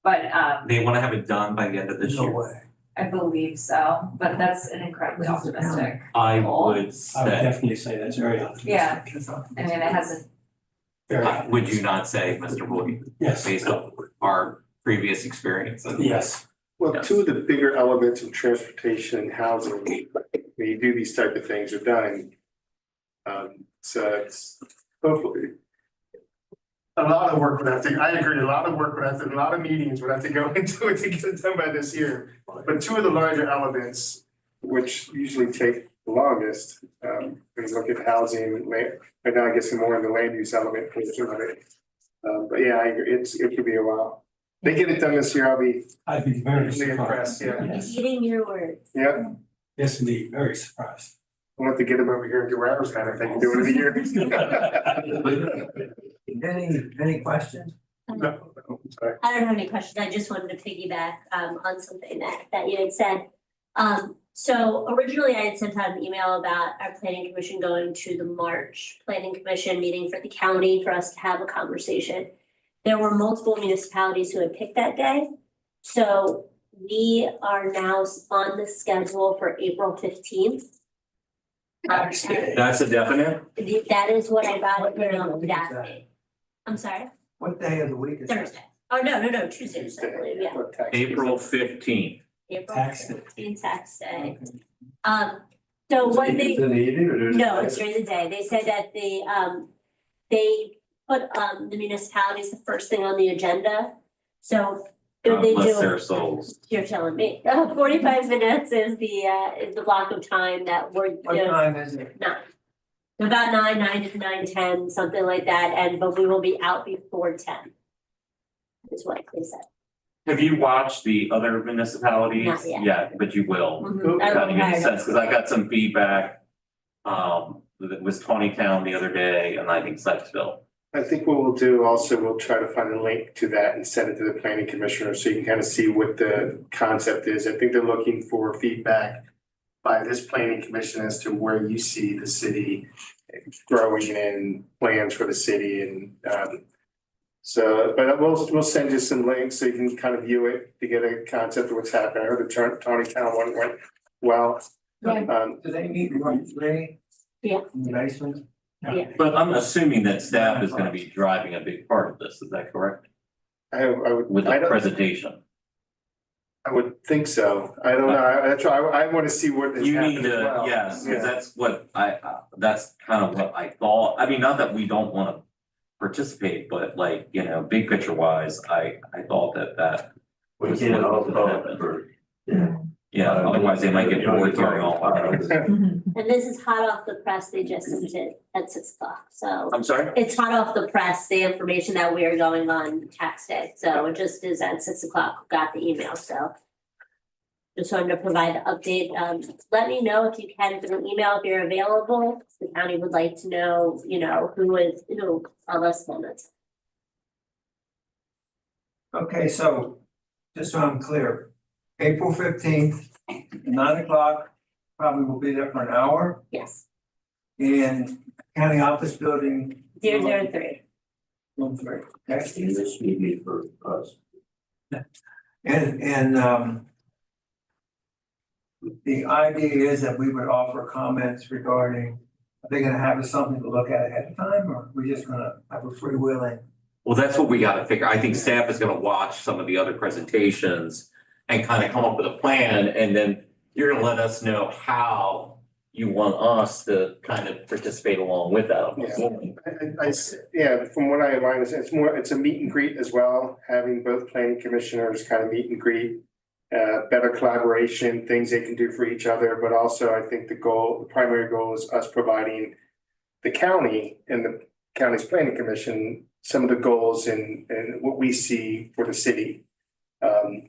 But They want to have it done by the end of this No year. way. I believe so, but that's an incredibly optimistic. I would I would say, definitely say that's very optimistic. Yeah, I mean, it hasn't, Very, would you not say, Mr. Boyd, yes. based on our previous experiences. Yes. Well, Yes. two of the bigger elements of transportation and housing, when you do these type of things are done. So it's hopefully. A lot of work would have to, I agree, a lot of work would have to, a lot of meetings would have to go into it to get it done by this year. But two of the larger elements, which usually take the longest, when you look at housing, land, right now I guess more in the land use element portion of it. But yeah, I agree, it could be a while. They get it done this year, I'd be very Really impressed, surprised. yeah. Yes. Eating your words. yeah, Yes, indeed, very surprised. we'll have to get them over here and do hours kind of thing, do it in a year. Any questions? No, sorry. I don't have any questions. I just wanted to piggyback on something that you had said. So originally I had sent out an email about our planning commission going to the March planning commission meeting for the county for us to have a conversation. There were multiple municipalities who had picked that day. So we are now on the schedule for April 15th. That's a definite? That is what I got What day of the from week is that that? day. I'm sorry, What day of the week is that? Thursday. Oh, no, Tuesday, I believe, yeah. April 15th. April Tax day. 15th, tax day. So what they, It's in the evening or during the no, day? it's during the day. They said that they put the municipalities the first thing on the agenda. So God they bless do, their souls. you're telling me, 45 minutes is the block of time that we're, What time is it? nine. About 9:10, something like that, but we will be out before 10. Is what they said. Have you watched the other municipalities? Not yet. Yeah, but you will. Mhm, I Kind will of get a hire sense, because I got some feedback. It was Tawnytown the other day, and I think Sykesville. I think what we'll do also, we'll try to find a link to that and send it to the planning commissioner so you can kind of see what the concept is. I think they're looking for feedback by this planning commission as to where you see the city growing and plans for the city and so, but we'll send you some links so you can kind of view it to get a concept of what's happening. I heard the Tawnytown one went well. Do they meet in room 3? Yeah. In the basement? But I'm assuming that staff is gonna be driving a big part of this, is that correct? I would, With the presentation? I would think so. I don't know. That's why I want to see what is You happening need as to, well. yes, because Yeah. that's what that's kind of what I thought. I mean, not that we don't wanna participate, but like, big picture wise, I thought that. We was can't what all was talk happening. for, yeah. Yeah, otherwise they might get bored hearing all. And this is hot off the press. They just sent it at 6:00. So I'm sorry? it's hot off the press, the information that we are going on tax day. So it just is at 6:00, got the email, so. Just wanted to provide an update. Let me know if you can through an email if you're available. The county would like to know, who are less limits. Okay, so just so I'm clear, April 15th, 9:00, probably will be there for an hour Yes, in county office building. 003. Room 3. Okay. This may be for us. And the idea is that we would offer comments regarding, are they gonna have something to look at ahead of time, or are we just gonna have a freewheeling? Well, that's what we gotta figure. I think staff is gonna watch some of the other presentations and kind of come up with a plan, and then you're gonna let us know how you want us to kind of participate along with that. Yeah, from what I understand, it's a meet and greet as well, having both planning commissioners kind of meet and greet. Better collaboration, things they can do for each other, but also I think the primary goal is us providing the county and the county's planning commission some of the goals and what we see for the city.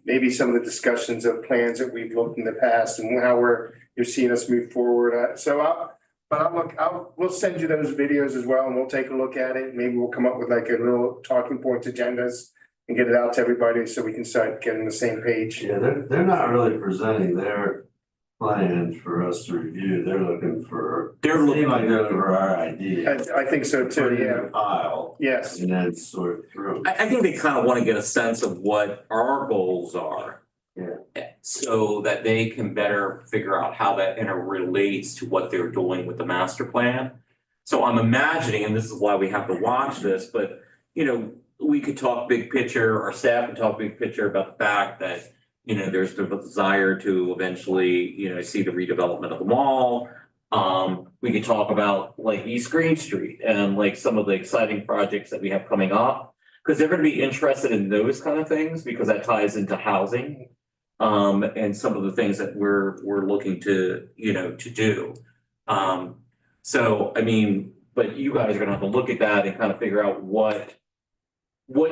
Maybe some of the discussions of plans that we've looked in the past and how you're seeing us move forward. We'll send you those videos as well and we'll take a look at it. Maybe we'll come up with like a little talking points agendas and get it out to everybody so we can start getting the same page. Yeah, they're not really presenting their plan for us to review. They're looking for. They're looking like they're looking for our idea. I think so too, Put it in yeah. a pile Yes. and then sort through. I think they kind of want to get a sense of what our goals are. Yeah. So that they can better figure out how that interrelates to what they're doing with the master plan. So I'm imagining, and this is why we have to watch this, but we could talk big picture, our staff could talk big picture about the fact that, you know, there's the desire to eventually, you know, see the redevelopment of the mall. We could talk about like East Green Street and like some of the exciting projects that we have coming up. Because they're gonna be interested in those kind of things because that ties into housing. And some of the things that we're looking to, you know, to do. So, I mean, but you guys are gonna have to look at that and kind of figure out what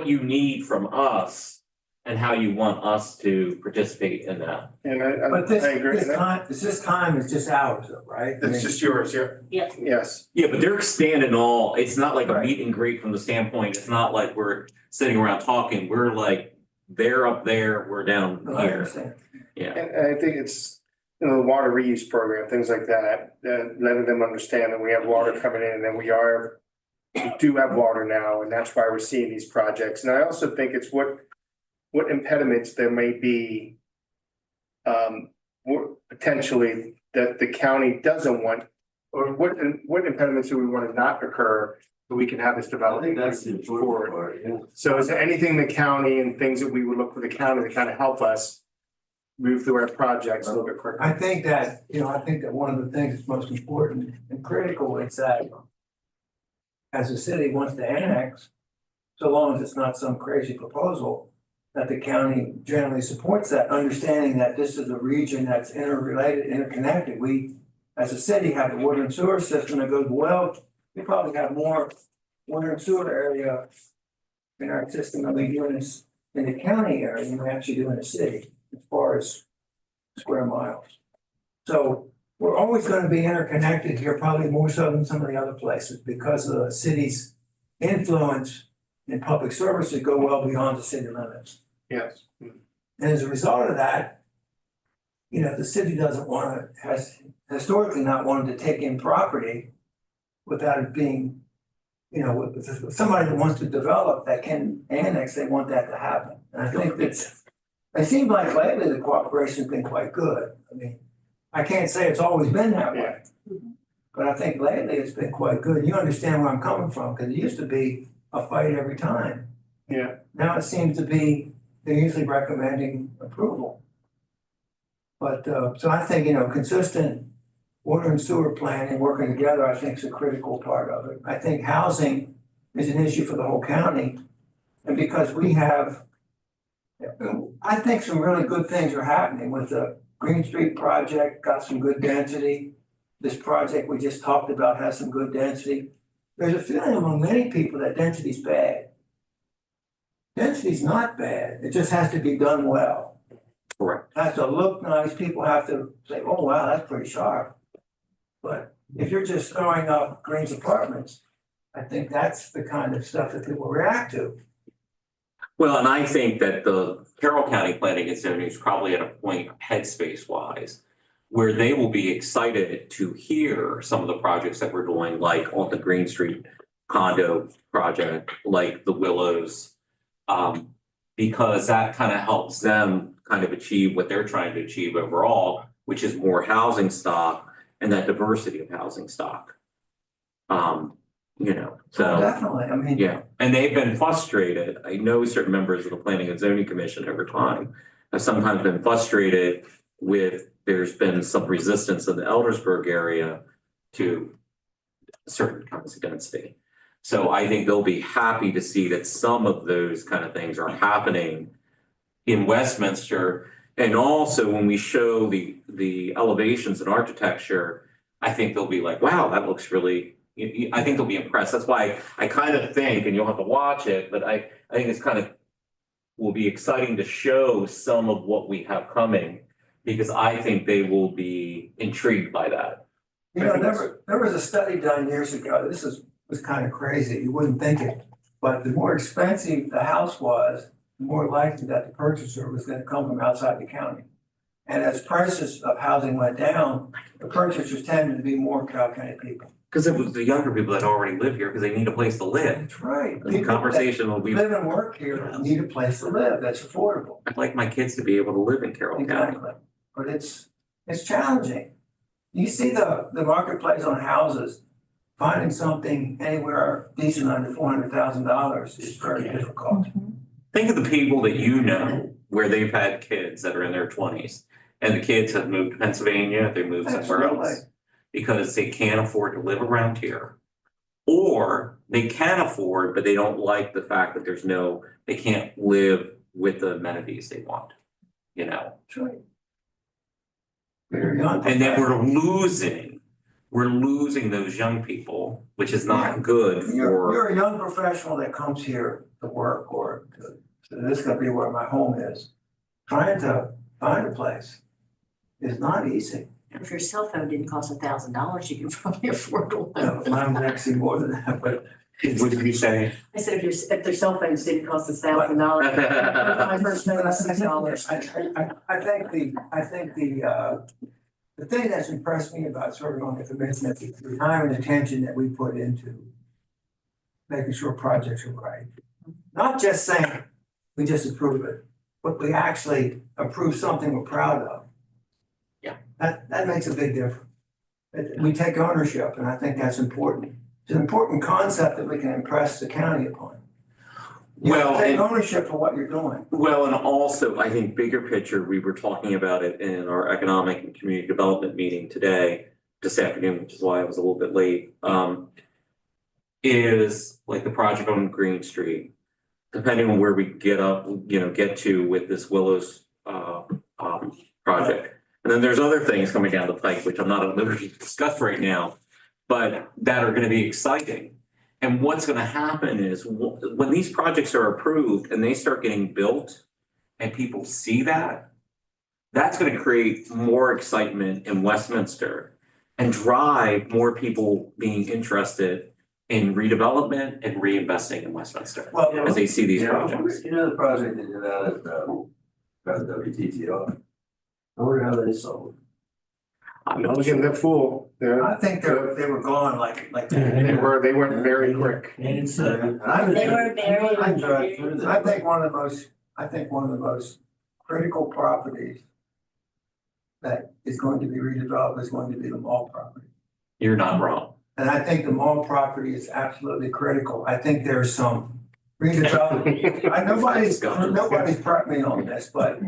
you need from us and how you want us to participate in that. And But I agree. this time is just ours, though, right? I It's mean, just yours, yeah? Yeah. Yes. Yeah, but they're expanding all, it's not like a Right. meet and greet from the standpoint, it's not like we're sitting around talking, we're like, they're up there, we're down no, I here. understand. Yeah, And I think it's, you know, the water reuse program, things like that, letting them understand that we have water coming in and that we do have water now, and that's why we're seeing these projects. And I also think it's what impediments there may be potentially that the county doesn't want, or what impediments do we want to not occur so we can have this I development? think that's the important part, yeah. So is there anything the county and things that we would look for the county to kind of help us move through our projects a little bit quicker? I think that one of the things that's most important and critical is that as a city wants to annex, so long as it's not some crazy proposal, that the county generally supports that, understanding that this is a region that's interrelated, interconnected. We, as a city, have the water and sewer system that goes well. We probably have more water and sewer area in our system than we do in the county area than we actually do in the city, as far as square miles. So we're always gonna be interconnected here, probably more so than some of the other places, because of the city's influence in public services go well beyond the city limits. Yes. And as a result of that, you know, the city doesn't wanna, has historically not wanted to take in property without it being, you know, with somebody that wants to develop that can annex, they want that to happen. And I think that's, it seems like lately the cooperation's been quite good. I mean, I can't say it's always been that way. But I think lately it's been quite good. You understand where I'm coming from, because it used to be a fight every time. Yeah. Now it seems to be, they're usually recommending approval. But, so I think, you know, consistent water and sewer planning, working together, I think is a critical part of it. I think housing is an issue for the whole county. And because we have, I think some really good things are happening with the Green Street project, got some good density. This project we just talked about has some good density. There's a feeling among many people that density's bad. Density's not bad, it just has to be done well. correct. It has to look nice, people have to say, oh, wow, that's pretty sharp. But if you're just throwing up Green's apartments, I think that's the kind of stuff that people react to. Well, and I think that the Carroll County Planning and Zoning is probably at a point headspace wise where they will be excited to hear some of the projects that we're doing, like on the Green Street condo project, like the Willows. Because that kind of helps them kind of achieve what they're trying to achieve overall, which is more housing stock and that diversity of housing stock. You know, so. Definitely, I mean. Yeah, and they've been frustrated. I know certain members of the Planning and Zoning Commission over time have sometimes been frustrated with, there's been some resistance in the Eldersburg area to certain kinds of density. So I think they'll be happy to see that some of those kind of things are happening in Westminster. And also when we show the elevations and architecture, I think they'll be like, wow, that looks really, I think they'll be impressed. That's why I kind of think, and you'll have to watch it, but I think it's kind of will be exciting to show some of what we have coming, because I think they will be intrigued by that. You know, there was a study done years ago, this was kind of crazy, you wouldn't think it. But the more expensive the house was, the more likely that the purchaser was gonna come from outside the county. And as prices of housing went down, the purchasers tended to be more Carroll County people. Because it was the younger people that already live here because they need a place to live. That's right. The conversation will be, Live and work here, need a place to live that's affordable. I'd like my kids to be able to live in Carroll County. Exactly. But it's challenging. You see the marketplace on houses, finding something anywhere decent under $400,000 is very difficult. Think of the people that you know where they've had kids that are in their 20s and the kids have moved to Pennsylvania, they moved somewhere Absolutely. else because they can't afford to live around here. Or they can afford, but they don't like the fact that they can't live with the amenities they want, you know? That's right. Very young. And then we're losing those young people, which is not good for. You're a young professional that comes here to work or this is gonna be where my home is. Trying to find a place is not easy. If your cell phone didn't cost $1,000, you can probably afford one. Mine actually more than that, but What did you say? I said, if their cell phones didn't cost $1,000. My first phone was $6. I think the thing that's impressed me about serving on the commission is the time and attention that we put into making sure projects are right. Not just saying, we just approve it, but we actually approve something we're proud of. Yeah. That makes a big difference. We take ownership, and I think that's important. It's an important concept that we can impress the county upon. You have to Well, take and- ownership for what you're doing. Well, and also, I think bigger picture, we were talking about it in our economic and community development meeting this afternoon, which is why I was a little bit late. Is like the project on Green Street, depending on where we get to with this Willows project. And then there's other things coming down the pike, which I'm not at liberty to discuss right now, but that are gonna be exciting. And what's gonna happen is when these projects are approved and they start getting built and people see that, that's gonna create more excitement in Westminster and drive more people being interested in redevelopment and reinvesting in Westminster Well, as they see these You know, projects. You know the project they did out at WTTR? I wonder how they sold. I'm Don't not get sure. that fool. I think they were gone like They went very quick. And They were very. I drive through there. I think one of the most critical properties that is going to be redeveloped is going to be the mall property. You're not wrong. And I think the mall property is absolutely critical. I think there's some redevelopment. Nobody's prepped me on this, but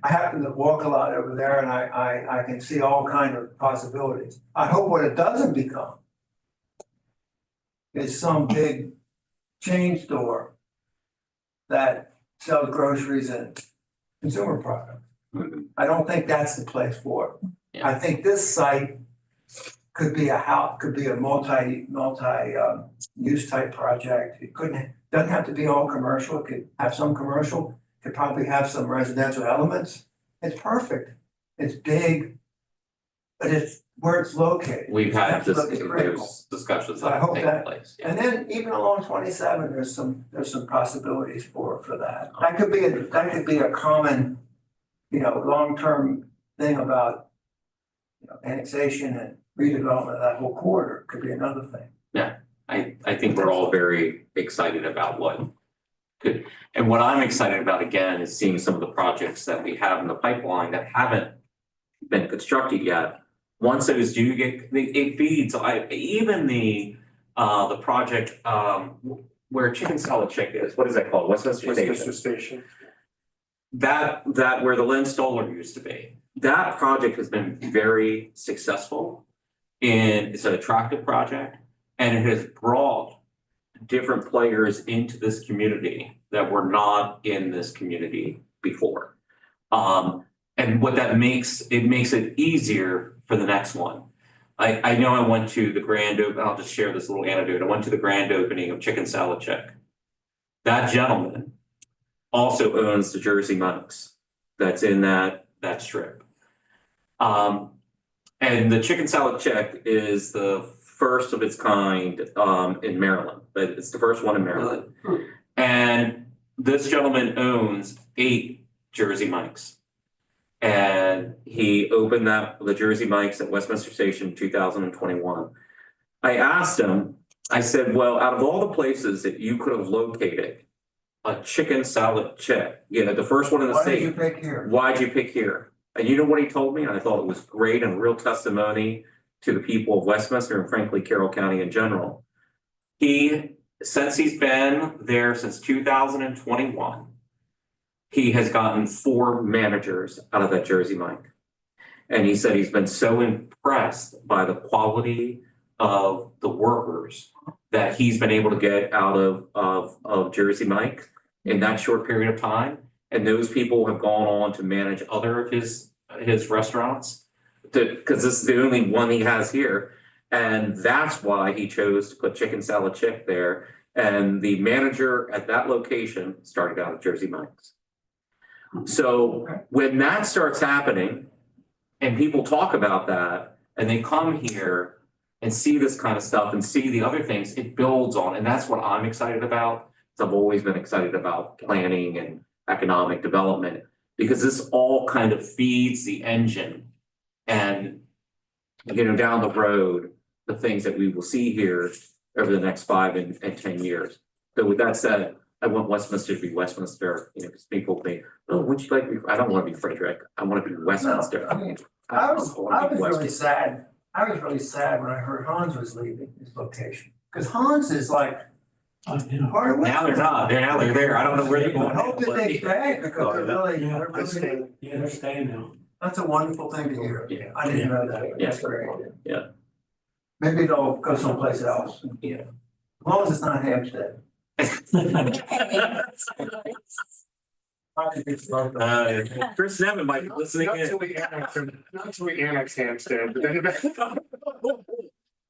I happen to walk a lot over there and I can see all kind of possibilities. I hope what it doesn't become is some big chain store that sells groceries and consumer products. I don't think that's the place for it. Yeah. I think this site could be a house, could be a use type project. It doesn't have to be all commercial. It could have some commercial, could probably have some residential elements. It's perfect. It's big, but it's where it's located. We've had this, Absolutely critical. there's discussions So I that hope have taken that- place. Yeah. And then even along 27, there's some possibilities for that. That could be a common, long-term thing about, annexation and redevelopment of that whole corridor could be another thing. I think we're all very excited about what could, and what I'm excited about again is seeing some of the projects that we have in the pipeline that haven't been constructed yet. Once those do it feeds, even the project, where Chicken Salad Chick is, what is that called? Westminster Station. Station. That where the Lynn Stoller used to be, that project has been very successful. And it's an attractive project and it has brought different players into this community that were not in this community before. And what that makes it easier for the next one. I know I went to the grand open, I'll just share this little anecdote. I went to the grand opening of Chicken Salad Chick. That gentleman also owns the Jersey Mike's that's in that strip. And the Chicken Salad Chick is the first of its kind in Maryland, but it's the first one in Maryland. And this gentleman owns 8 Jersey Mike's. And he opened the Jersey Mike's at Westminster Station in 2021. I asked him, I said, well, out of all the places that you could have located a Chicken Salad Chick, the first one in the Why state. did you pick here? Why'd you pick here? And you know what he told me? And I thought it was great and a real testimony to the people of Westminster and frankly Carroll County in general. Since he's been there since 2021, he has gotten 4 managers out of that Jersey Mike. And he said he's been so impressed by the quality of the workers that he's been able to get out of Jersey Mike in that short period of time. And those people have gone on to manage other of his restaurants, because this is the only one he has here. And that's why he chose to put Chicken Salad Chick there. And the manager at that location started out at Jersey Mike's. So when that starts happening and people talk about that and they come here and see this kind of stuff and see the other things, it builds on. And that's what I'm excited about. I've always been excited about planning and economic development, because this all kind of feeds the engine. And, down the road, the things that we will see here over the next 5 and 10 years. So with that said, I want Westminster to be Westminster, because people think, oh, would you like, I don't want to be Frederick, I want to be Westminster. No, I mean, I was really sad. I was really sad when I heard Hans was leaving his location, because Hans is like part of. Now they're not, they're there, I don't know where they're going. I hope that they stay, because They're staying now. that's a wonderful thing to hear. Yeah. I didn't know that. Yeah. That's great. Yeah. Maybe they'll go someplace else. Yeah. As long as it's not Hampstead. Chris Nevin might be listening Not in. till we annex Hampstead, but then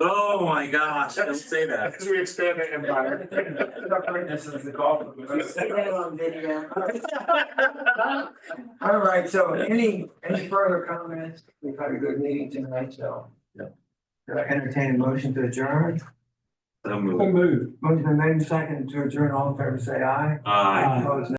Oh my gosh, don't say that. because we expand the empire. This is the golf. All right, so any further comments? We've had a good meeting tonight, so. Yeah. Could I entertain a motion to adjourn? So moved. Move. Motion been made and seconded to adjourn, all in favor, say aye. Aye. Opposed,